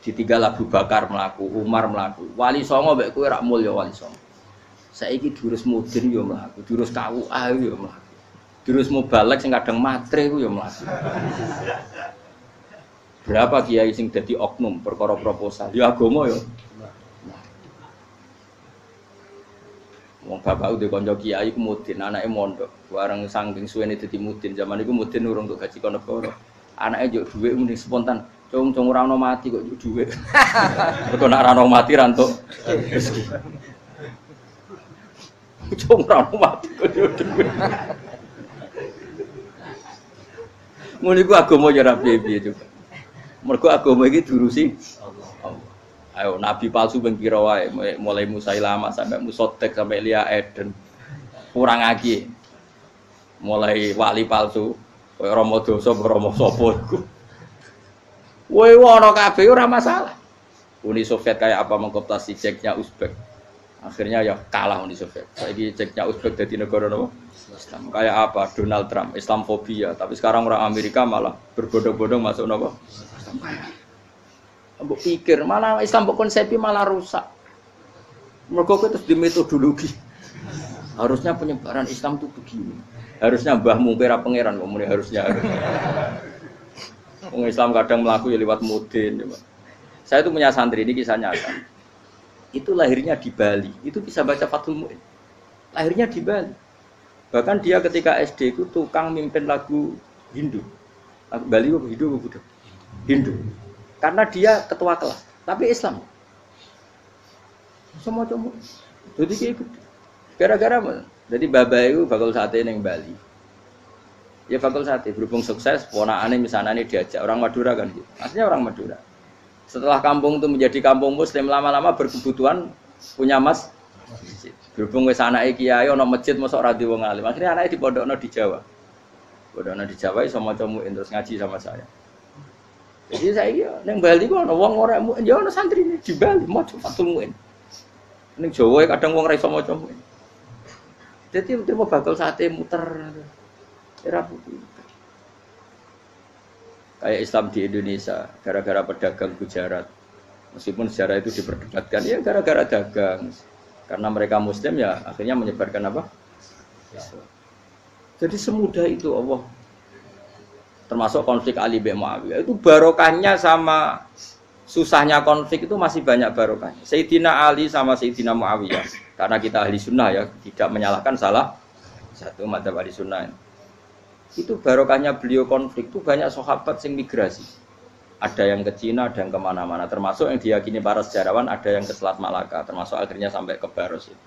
Ditinggal Abu Bakar mlaku, Umar mlaku. Wali Songo mbek kowe rak mulya wali Songo. Saiki durus mudin yo mlaku, durus KUA yo mlaku. Durus mubalek sing kadang matre ku yo mlaku. Berapa kiai sing dadi oknum perkara proposal? Ya agama yo. Wong bapak udah kanca kiai ku mudin, anake mondok. Bareng saking suwene dadi mudin, zaman iku mudin urung untuk gaji kono negara. Anaknya juk dhuwit mending spontan. Cung ora ono mati kok juk dhuwit. Mergo nek ora ono mati ra entuk rezeki. Cung ora ono mati kok juk dhuwit. Ngono iku agama ya ra piye-piye juga. Mergo agama iki diurusi Allah. Ayo nabi palsu ben kira wae mulai Musailamah sampai Musotek sampai Lia Eden. Kurang lagi. Mulai wali palsu kaya Rama dosa Rama sapa iku. Woe ono kabeh ora masalah. Uni Soviet kayak apa mengkooptasi Ceknya Uzbek. Akhirnya ya kalah Uni Soviet. Saiki Ceknya Uzbek dadi negara napa? Islam. Kayak apa? Donald Trump, Islamfobia. Tapi sekarang orang Amerika malah berbondong-bondong masuk napa? Islam kaya. Mbok pikir malah Islam mbok konsepi malah rusak. Mergo terus di metodologi. Harusnya penyebaran Islam itu begini. Harusnya Mbah Mungkira pangeran kok muni harusnya. Wong Islam kadang melaku ya lewat mudin. Saya itu punya santri ini kisah nyata. Itu lahirnya di Bali. Itu bisa baca Fathul Mu'in. Lahirnya di Bali. Bahkan dia ketika SD itu tukang mimpin lagu Hindu. Lagu Bali apa Hindu apa Buddha? Hindu. Karena dia ketua kelas, tapi Islam. Semua cuma. Jadi kayak gitu. Gara-gara apa? Jadi bapak itu bakal sate neng Bali. Ya bakal sate berhubung sukses, ponakane misalnya ini diajak orang Madura kan gitu. Aslinya orang Madura. Setelah kampung itu menjadi kampung Muslim lama-lama berkebutuhan punya masjid. Berhubung wis anake kiai ana masjid mosok ora di wong alim. Akhirnya anake dipondokno di Jawa. Pondokno di Jawa iso maca muin terus ngaji sama saya. Jadi saya neng Bali kok ana wong ora muin, ya ana santri di Bali maca Fathul Muin. Neng Jawa kadang wong ora iso maca muin. Jadi terima bakal sate muter. Era putih. Kayak Islam di Indonesia, gara-gara pedagang Gujarat. Meskipun sejarah itu diperdebatkan, ya gara-gara dagang. Karena mereka Muslim ya akhirnya menyebarkan apa? Islam. Jadi semudah itu Allah. Termasuk konflik Ali bin Muawiyah. Itu barokahnya sama susahnya konflik itu masih banyak barokahnya. Sayyidina Ali sama Sayyidina Muawiyah. Karena kita ahli sunnah ya, tidak menyalahkan salah satu madzhab ahli sunnah. Itu barokahnya beliau konflik itu banyak sahabat yang migrasi. Ada yang ke Cina, ada yang kemana-mana. Termasuk yang diyakini para sejarawan ada yang ke Selat Malaka. Termasuk akhirnya sampai ke Baros itu.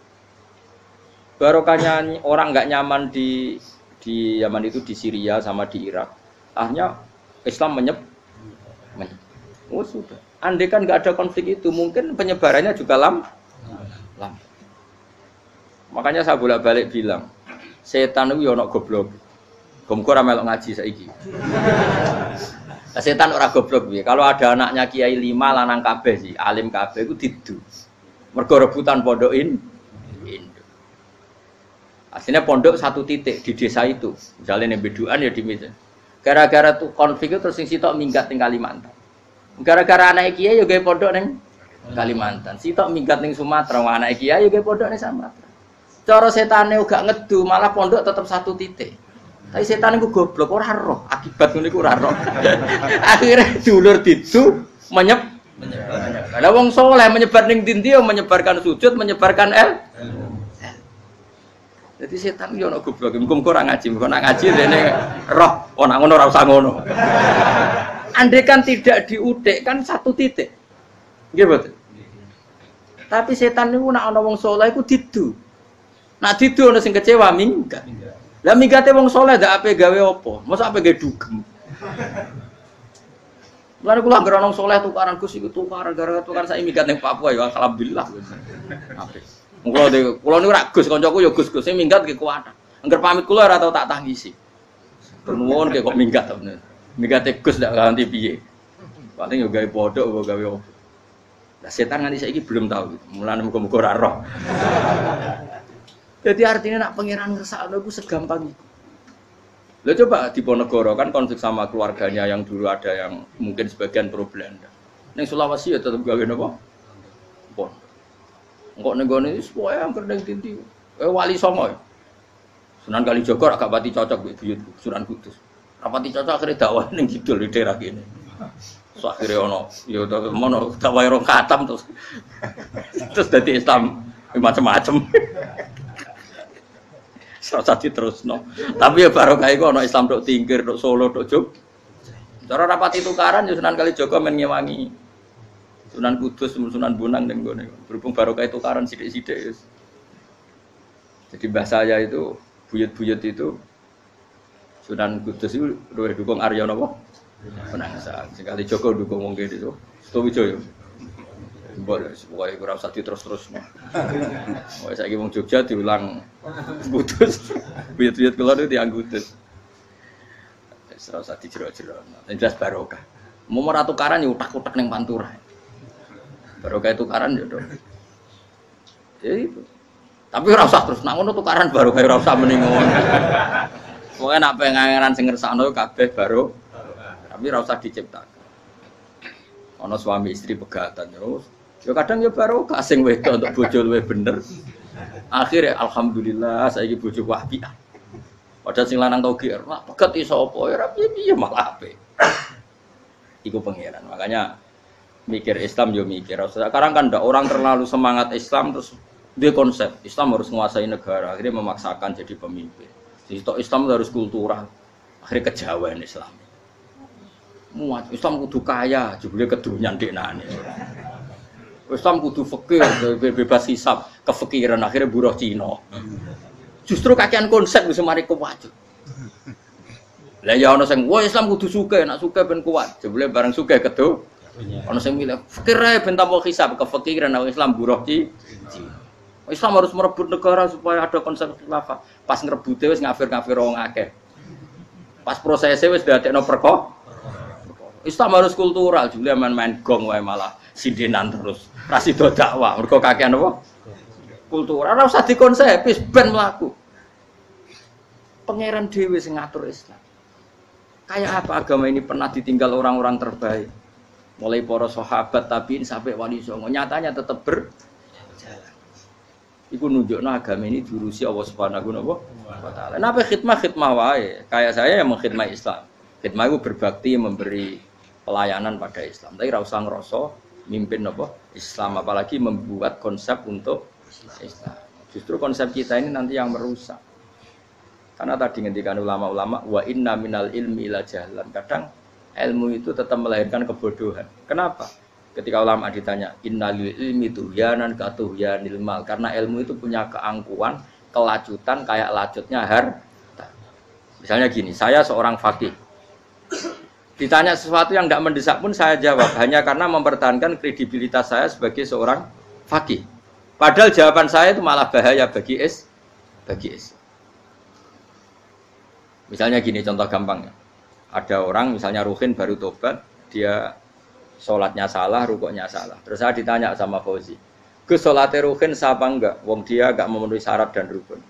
Barokahnya orang nggak nyaman di Yaman itu di Syria sama di Irak. Akhirnya Islam menyeb. Oh sudah. Andai kan nggak ada konflik itu, mungkin penyebarannya juga lambat. Makanya saya bolak-balik bilang, setan itu ya ono goblok. Gomko ora melok ngaji saiki. Setan ora goblok piye. Kalau ada anaknya kiai 5 lanang kabeh sih, alim kabeh iku didu. Mergo rebutan pondokin Indo. Aslinya pondok satu titik di desa itu. Misalnya ning Beduan ya di Medan. Gara-gara tuh konflik itu terus sing sitok minggat ning Kalimantan. Gara-gara anak kiai yo gawe pondok ning Kalimantan. Sitok minggat ning Sumatera, anak kiai yo gawe pondok ning Sumatera. Cara setane gak ngedu, malah pondok tetap satu titik. Tapi setan iku goblok ora roh, akibat ngono iku ora roh. Akhire dulur didu menyebar. Lah wong saleh menyebar ning ndi yo menyebarkan sujud, menyebarkan Jadi setan yo ono goblok, muga-muga ora ngaji, muga nak ngaji rene roh, ana ngono ora usah ngono. Andai kan tidak diudik kan satu titik. Nggih mboten? Tapi setan niku nak ana wong saleh iku didu. Nak didu ana sing kecewa minggat. Lah minggate wong saleh ndak ape gawe apa? Mosok ape gawe dugem. Mulane kula anggere ana wong saleh tukaran Gus iku tukaran gara-gara tukaran sak minggat ning Papua ya alhamdulillah. Apik. Kula niku rak Gus kancaku ya Gus-Gus sing minggat ki kuat. Angger pamit kula ora tau tak tangisi. Nuwun kok minggat to bener. Minggate Gus ndak ganti piye. Paling yo gawe podok apa gawe opo. Lah setan nganti saiki belum tahu gitu. Mulane muga-muga ora roh. Jadi artinya nak pangeran ngersakno iku segampang itu. Lah coba di Ponegoro kan konflik sama keluarganya yang dulu ada yang mungkin sebagian pro Belanda. Ning Sulawesi ya tetep gawe napa? Pon. Engko ning gone wis pokoke angker ning dinti. Wali Songo. Sunan Kalijaga agak pati cocok mbek buyutku Sunan Kudus. Rapati cocok akhirnya dakwah ning kidul di daerah kene. So akhirnya ono ya mono dakwah rong khatam terus dadi Islam macam-macam. Serasa diterusno. Tapi ya barokah iku ana Islam tok Tingkir, tok Solo, tok Jogja. Cara rapati tukaran ya Sunan Kalijaga men ngewangi Sunan Kudus, Sunan Bonang ning gone. Berhubung barokah tukaran sithik-sithik wis. Jadi bahasa saya itu buyut-buyut itu Sunan Kudus itu luwih dukung Arya napa? Penangsang. Sing Kalijaga dukung wong kene itu. Sutawijaya. Boleh, pokoke ora usah diterus-terusno. Wis saiki wong Jogja diulang Kudus. Buyut-buyut kula niku tiyang Kudus. Wis ora usah dijero-jero. Nek jelas barokah. Mau ora tukaran ya utak-utak ning Pantura. Barokah tukaran ya to. Ya itu. Tapi ora usah terus nak ngono tukaran barokah ora usah meni ngono. Pokoke nek pengangeran sing ngersakno kabeh baro. Tapi ora usah diciptakan. Ana suami istri pegatan terus. Ya kadang ya barokah sing wedok untuk bojo luwih bener. Akhire alhamdulillah saiki bojoku apik. Padahal sing lanang tau GR, "Wah, pegat iso apa ya ora piye-piye malah apik." Iku pangeran. Makanya mikir Islam yo mikir. Sekarang kan ndak orang terlalu semangat Islam terus dia konsep Islam harus menguasai negara, akhirnya memaksakan jadi pemimpin. Jadi Islam harus kultural. Akhirnya kejawen Islam. Muat Islam kudu kaya, jebule kedunyan deknane. Islam kudu fikih, bebas hisab, kefikiran akhirnya buruh Cina. Justru kakean konsep wis mari kuwat. Lah ya ana sing wah Islam kudu sugih, nek sugih ben kuat. Jebule bareng sugih kedu. Ana sing milih fikir ae ben tambah hisab, kefikiran Islam buruh Cina. Islam harus merebut negara supaya ada konsep khilafah. Pas ngrebute wis ngafir-ngafir wong akeh. Pas prosesnya wis dadekno perkara. Islam harus kultural, jebule main-main gong wae malah sindenan terus. Ra sida dakwah, mergo kakean apa? Kultural, ora usah dikonsep, wis ben mlaku. Pangeran dhewe sing ngatur Islam. Kayak apa agama ini pernah ditinggal orang-orang terbaik. Mulai para sahabat tabi'in sampai wali songo, nyatanya tetap berjalan. Iku nunjukno agama ini diurusi Allah Subhanahu wa taala. Napa khidmah wae. Kayak saya yang mengkhidmati Islam. Khidmah itu berbakti memberi pelayanan pada Islam. Tapi ora usah ngrasa mimpin apa Islam, apalagi membuat konsep untuk Islam. Justru konsep kita ini nanti yang merusak. Karena tadi ngendikan ulama-ulama wa inna minal ilmi ila jahlan. Kadang ilmu itu tetap melahirkan kebodohan. Kenapa? Ketika ulama ditanya innalil ilmi tuhyanan katuhyanil mal, karena ilmu itu punya keangkuhan, kelacutan kayak lacutnya harta. Misalnya gini, saya seorang faqih. Ditanya sesuatu yang tidak mendesak pun saya jawab hanya karena mempertahankan kredibilitas saya sebagai seorang faqih. Padahal jawaban saya itu malah bahaya bagi Islam. Misalnya gini contoh gampangnya. Ada orang misalnya Ruhin baru tobat, dia sholatnya salah, rukuknya salah. Terus saya ditanya sama Fauzi, Gus sholatnya Ruhin sah apa enggak? Wong dia enggak memenuhi syarat dan rukun.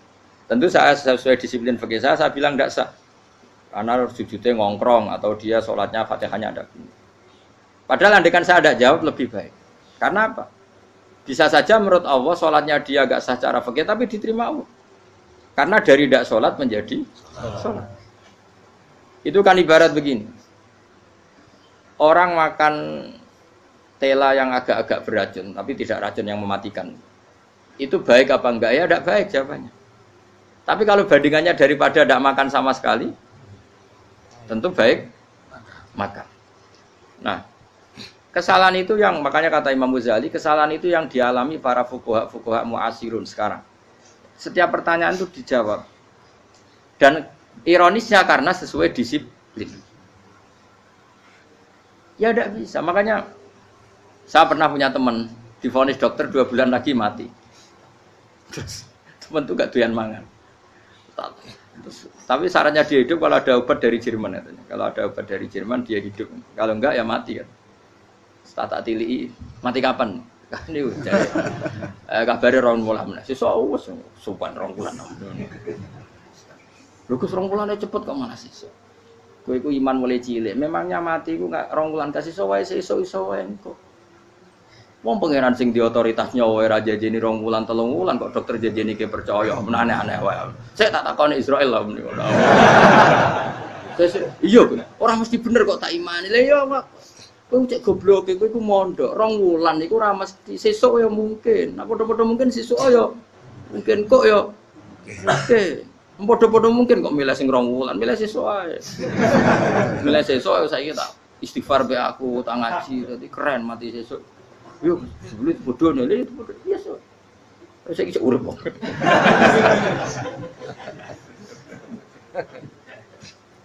Tentu saya sesuai disiplin fikih saya bilang enggak sah. Karena sujudnya ngongkrong atau dia sholatnya fatihahnya ada. Padahal andaikan saya ada jawab lebih baik. Karena apa? Bisa saja menurut Allah sholatnya dia enggak sah secara fikih tapi diterima Allah. Karena dari tidak sholat menjadi sholat. Itu kan ibarat begini. Orang makan tela yang agak-agak beracun, tapi tidak racun yang mematikan. Itu baik apa enggak? Ya tidak baik jawabannya. Tapi kalau bandingannya daripada tidak makan sama sekali, tentu baik makan. Nah, kesalahan itu yang makanya kata Imam Ghazali, kesalahan itu yang dialami para fuqaha mu'asirun sekarang. Setiap pertanyaan itu dijawab. Dan ironisnya karena sesuai disiplin. Ya tidak bisa. Makanya saya pernah punya teman divonis dokter 2 bulan lagi mati. Terus teman itu gak doyan mangan. Tapi sarannya dia hidup kalau ada obat dari Jerman katanya. Kalau ada obat dari Jerman dia hidup. Kalau enggak ya mati kan. Tak tilii mati kapan? Ini udah. Kabare rong wulan meneh. Sesuk wis sopan rong wulan. Lho Gus rong wulane cepet kok malah sesuk. Kowe iku iman mulai cilik. Memangnya mati iku enggak rong wulan kasih iso wae sesuk iso wae engko. Wong pangeran sing di otoritas nyawa ora jajeni 2 wulan 3 wulan kok dokter jajeni ke percaya men aneh-aneh wae. Sik tak takoni Israel lah menika. Iya, ora mesti bener kok tak imani. Lah iya kok kowe cek goblok kowe iku mondok 2 wulan iku ora mesti sesuk ya mungkin. Nek padha-padha mungkin sesuk ya mungkin kok ya oke. Padha-padha mungkin kok milih sing 2 wulan, milih sesuk ae. Milih sesuk saiki tak istighfar be aku, tak ngaji dadi keren mati sesuk. Yo, sebelum bodoh nih, itu bodoh biasa. Saya kisah urip kok.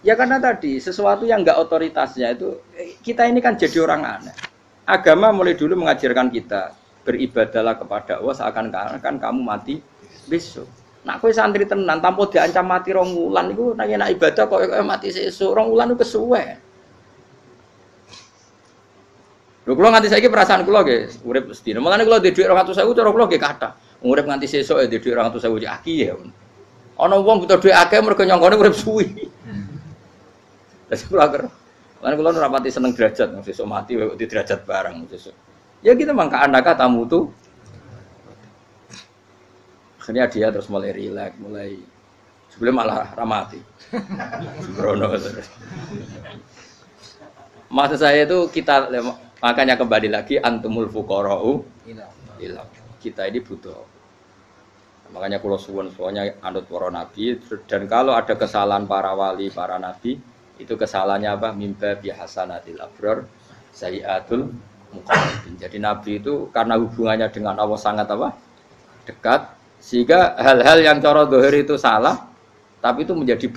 Ya karena tadi sesuatu yang enggak otoritasnya itu kita ini kan jadi orang aneh. Agama mulai dulu mengajarkan kita beribadahlah kepada Allah seakan-akan kamu mati besok. Nak kowe santri tenan tanpa diancam mati 2 wulan iku nek ibadah kok mati sesuk 2 wulan itu kesuwe. Lho kula nganti saiki perasaan kula nggih urip sedina. Mulane kula ndek dhuwit 200.000 cara kula nggih kathah. Urip nganti sesuk ya ndek dhuwit 200.000 aki ya. Ana wong butuh dhuwit akeh mergo nyangkone urip suwi. Terus kula ker. Mulane kula ora pati seneng derajat, sesuk mati kok di derajat barang sesuk. Ya kita mangka anaka tamu tuh. Akhirnya dia terus mulai rileks, mulai sebelum malah ramati. Sembrono terus. Maksud saya itu kita makanya kembali lagi antumul fuqara'u ilah. Kita ini butuh. Makanya kula suwun soalnya anut para nabi dan kalau ada kesalahan para wali, para nabi, itu kesalahannya apa? Mimba bi hasanatil abrar sayyiatul muqarrabin. Jadi nabi itu karena hubungannya dengan Allah sangat apa? Dekat sehingga hal-hal yang cara zahir itu salah tapi itu menjadi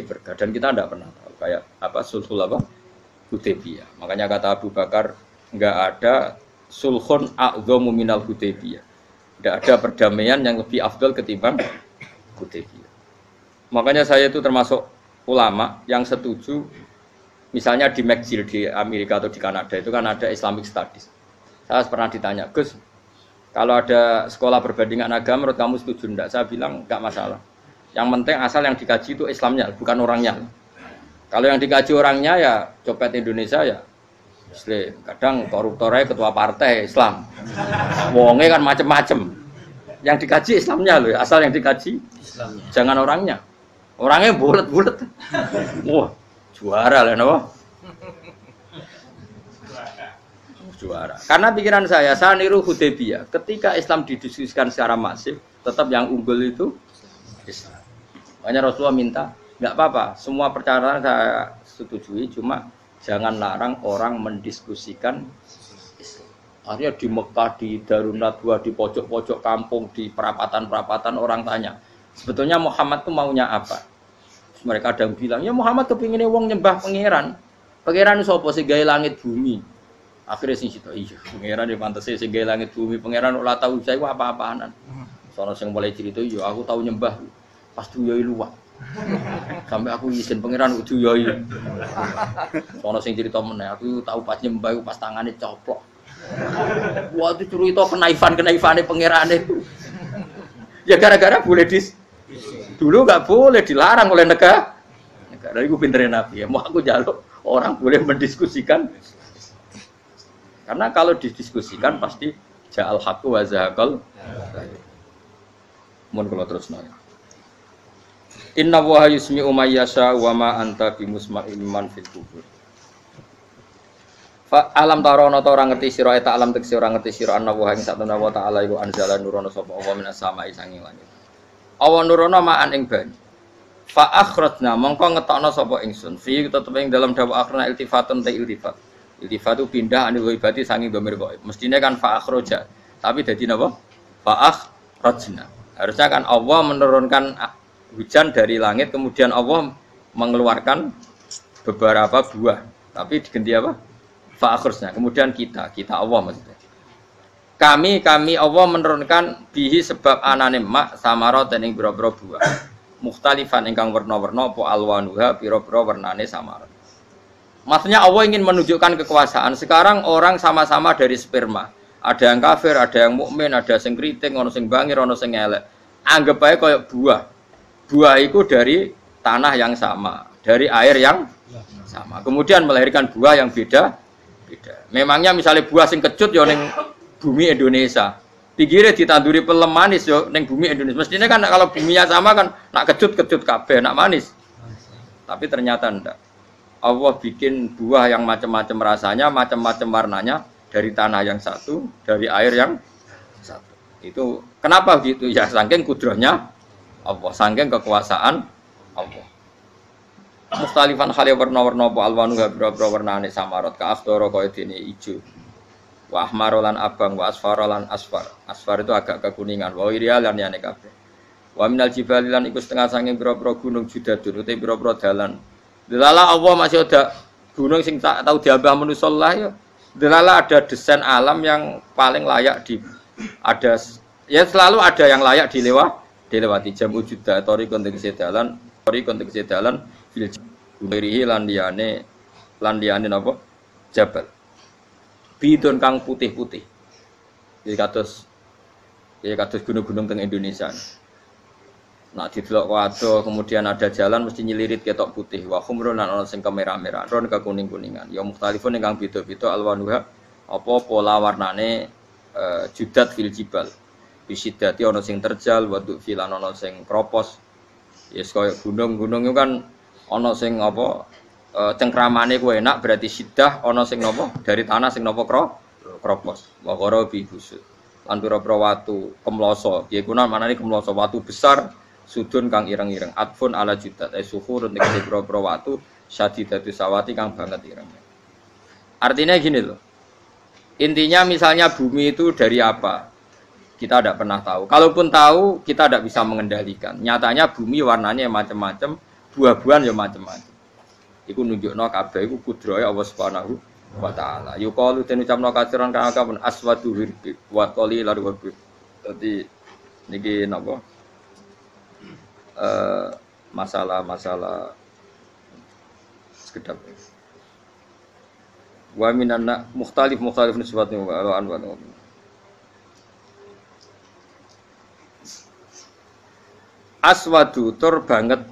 berkah dan kita tidak pernah tahu kayak apa sulhul apa? Hudaybiyah. Makanya kata Abu Bakar, enggak ada sulhun a'dhamu minal Hudaybiyah. Enggak ada perdamaian yang lebih afdal ketimbang Hudaybiyah. Makanya saya itu termasuk ulama yang setuju misalnya di McGill di Amerika atau di Kanada itu kan ada Islamic Studies. Saya pernah ditanya, "Gus, kalau ada sekolah perbandingan agama menurut kamu setuju enggak?" Saya bilang enggak masalah. Yang penting asal yang dikaji itu Islamnya, bukan orangnya. Kalau yang dikaji orangnya ya copet Indonesia ya Muslim. Kadang koruptornya ketua partai Islam. Wonge kan macem-macem. Yang dikaji Islamnya loh, asal yang dikaji Islamnya. Jangan orangnya. Orangnya bulet-bulet. Wah, juara lah no. Juara. Karena pikiran saya niru Hudaybiyah. Ketika Islam didiskusikan secara masif, tetap yang unggul itu Islam. Makanya Rasulullah minta enggak apa-apa, semua percakapan saya setujui, cuma jangan larang orang mendiskusikan Islam. Akhirnya di Mekah, di Darun Nadwa, di pojok-pojok kampung, di perapatan-perapatan orang tanya, sebetulnya Muhammad itu maunya apa? Terus mereka ada yang bilang, ya Muhammad kepinginnya wong nyembah pangeran. Pangeran itu apa sih gawe langit bumi? Akhirnya sing situ, iya, pangeran di pantas sing gawe langit bumi, pangeran ora tahu saya apa-apaanan. Sono sing mulai cerita, iya aku tahu nyembah pas duyoi luwak. Sampai aku izin pangeran udah yoi. Sono sing cerita meneh aku tahu pas nyembah pas tangane coplok. Wah itu cerita kenaifan-kenaifane pangerane itu. Ya gara-gara boleh dulu enggak boleh dilarang oleh negara. Negara itu pinterin Nabi ya. Mau aku jaluk orang boleh mendiskusikan. Karena kalau didiskusikan pasti ja'al haqqu wa zahaqal. Mun kula terusno. Inna wa yusmi'u may yasha wa ma anta bimusma'in man fil kubur. Fa alam tarono ta ora ngerti sira eta alam tekse ora ngerti sira anna wa ing satuna wa ta'ala iku anzala nurono sapa Allah minas sama'i sanging langit. Awan nurono ma'an ing banyu. Fa akhrajna mongko ngetokno sapa ingsun. Fi tetep ing dalam dawuh akhirna iltifatun ta iltifat. Iltifat itu pindah anil ghaibati sanging dhamir ghaib. Mestine kan fa akhraja, tapi dadi napa? Fa akhrajna. Harusnya kan Allah menurunkan hujan dari langit kemudian Allah mengeluarkan beberapa buah. Tapi diganti apa? Fa akhrajna. Kemudian kita Allah maksudnya. Kami Allah menurunkan bihi sebab anane mak samarat ing pira-pira buah. Mukhtalifan ingkang werna-werna apa alwanuha pira-pira wernane samarat. Maksudnya Allah ingin menunjukkan kekuasaan. Sekarang orang sama-sama dari sperma. Ada yang kafir, ada yang mukmin, ada sing kriting, ono sing bangir, ono sing elek. Anggap aja kayak buah. Buah itu dari tanah yang sama, dari air yang sama. Kemudian melahirkan buah yang beda. Memangnya misalnya buah sing kecut ya ning bumi Indonesia. Pinggirnya ditanduri pelem manis ya ning bumi Indonesia. Mestinya kan kalau buminya sama kan nak kecut kabeh, nak manis. Tapi ternyata ndak. Allah bikin buah yang macam-macam rasanya, macam-macam warnanya dari tanah yang satu, dari air yang satu. Itu kenapa gitu? Ya saking kudrahnya Allah, saking kekuasaan Allah. Mustalifan khali warna-warna apa alwanu habra warnane samarat ka afdara kaya dene ijo. Wa ahmarolan abang wa asfarolan asfar. Asfar itu agak kekuningan, wa irial lan yane kabeh. Wa minal jibali lan iku setengah saking pira-pira gunung judadun utawa pira-pira dalan. Delala Allah masih ada gunung sing tak tahu diambah manusa lah ya. Delala ada desain alam yang paling layak ada ya selalu ada yang layak dilewati jam wujuda tori konteks dalan fil birihi landiane napa jabal bidon kang putih-putih. Jadi kados gunung-gunung teng Indonesia. Nak didelok waduh kemudian ada jalan mesti nyelirit ketok putih wa khumrun lan ana sing kemerah-merah ron ke kuning-kuningan ya mukhtalifun ingkang beda-beda alwanuha apa pola warnane judat fil jibal bisidati ana sing terjal wa fil ana sing kropos yes kaya gunung-gunung itu kan ana sing apa cengkramane ku enak berarti sidah ana sing napa dari tanah sing napa kropos wa qarabi busud lan pira-pira watu kemloso piye kuna manane kemloso watu besar sudun kang ireng-ireng atfun ala judat suhurun tegese pira-pira watu syadidatu sawati kang banget ireng. Artinya gini loh. Intinya misalnya bumi itu dari apa? Kita tidak pernah tahu. Kalaupun tahu, kita tidak bisa mengendalikan. Nyatanya bumi warnanya macam-macam, buah-buahan ya macam-macam. Iku nunjukno kabeh iku kudrahe Allah Subhanahu wa taala. Yuqalu den ucapno katsiran kang akeh aswadu hirbi wa qali laru wabi. Dadi niki napa? Masalah sekedap. Wa minanna mukhtalif nisbatnya wa anwa. Aswadu tur banget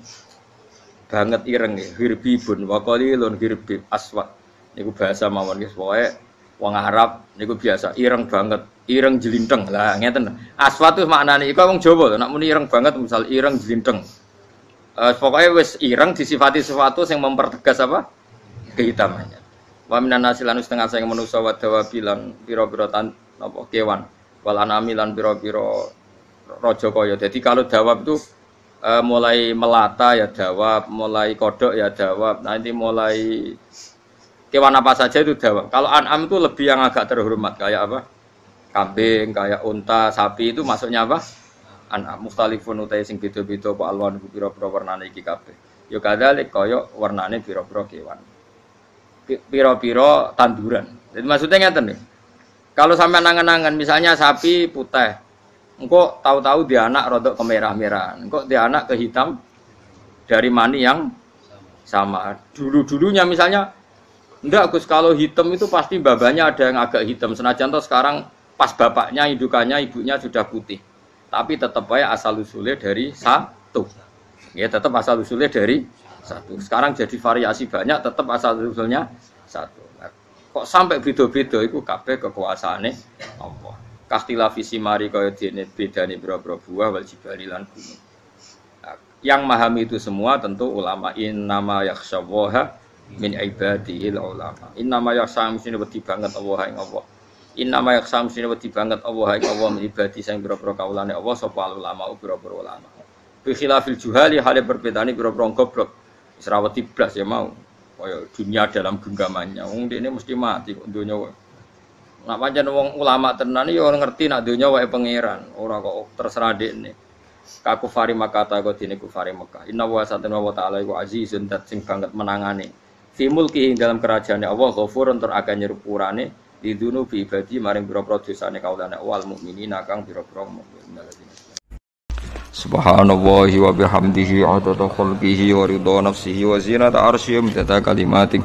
ireng ya, hirbibun wa qalilun hirbib aswad. Niku bahasa mawon guys, pokoke wong Arab niku biasa ireng banget, ireng jelinteng. Lah ngeten. Aswad itu maknane iku wong Jawa lho, nek muni ireng banget misal ireng jelinteng. Pokoknya wis ireng disifati sesuatu yang mempertegas apa? Kehitamannya. Wa minan nasilan setengah sing manusa wa dawabilan pira-pira apa kewan. Wal anami lan pira-pira raja kaya. Jadi kalau dawab itu mulai melata ya dawab, mulai kodok ya dawab, nanti mulai kewan apa saja itu dawab. Kalau an'am itu lebih yang agak terhormat kayak apa? Kambing, kayak unta, sapi itu masuknya apa? An'am mukhtalifun utai sing beda-beda apa alwan pira-pira warnane iki kabeh. Ya kadzalik kaya warnane pira-pira kewan. Pira-pira tanduran. Jadi maksudnya ngeten nih. Kalau sampai nangan-nangan misalnya sapi putih, engkau tahu-tahu dia anak rodok kemerah-merahan, engkau dia anak kehitam dari mani yang sama. Dulu-dulunya misalnya, enggak Gus kalau hitam itu pasti babanya ada yang agak hitam. Senajan toh sekarang pas bapaknya, indukannya, ibunya sudah putih. Tapi tetap aja asal usulnya dari satu. Ya tetap asal usulnya dari satu. Sekarang jadi variasi banyak, tetap asal usulnya satu. Kok sampai beda-beda itu kabeh kekuasaane Allah. Kastilah visi mari kaya dene bedane boro-boro buah wal jibali lan gunung. Yang memahami itu semua tentu ulama. Innama yakhsyallaha min ibadihil ulama. Innama yakhsha mesti wedi banget Allah ing Allah. Innama yakhsha mesti wedi banget Allah ing Allah min ibadi sing pira-pira kaulane Allah sapa ulama pira-pira ulama. Bi khilafil juhali hale berbedane pira-pira goblok. Wis ra wedi blas ya mau. Kaya dunia dalam genggamannya. Wong dekne mesti mati kok donya. Nak pancen wong ulama tenan ya ngerti nak donya wae pangeran, ora kok terserah dekne. Kaku fari makata kok dene kufari Mekah. Inna wa satana wa ta'ala iku azizun dat sing banget menangane. Fi mulki ing dalam kerajaane Allah ghafurun tur akan nyepurane didunu bi ibadi maring pira-pira dosane kaulane wal mukminina kang pira-pira mukmin. Subhanallahi wa bihamdihi adada khalqihi wa ridha nafsihi wa zinata arsyihi midada kalimatik.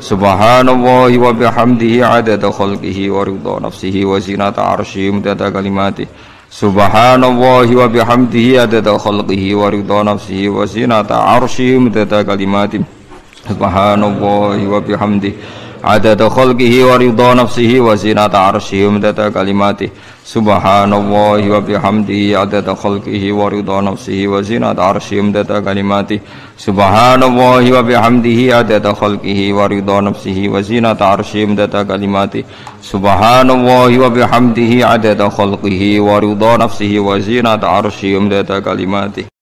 Subhanallahi wa bihamdihi adada khalqihi wa ridha nafsihi wa zinata arsyihi midada kalimatik. Subhanallahi wa bihamdihi adada khalqihi wa ridha nafsihi wa zinata arsyihi midada kalimatin. Subhanallahi wa bihamdihi adada khalqihi wa ridha nafsihi wa zinata arsyihi midada kalimatih. Subhanallahi wa bihamdihi adada khalqihi wa ridha nafsihi wa zinata arsyihi midada kalimatih. Subhanallahi wa bihamdihi adada khalqihi wa ridha nafsihi wa zinata arsyihi midada kalimatih. Subhanallahi wa bihamdihi adada khalqihi wa ridha nafsihi wa zinata arsyihi midada kalimatih.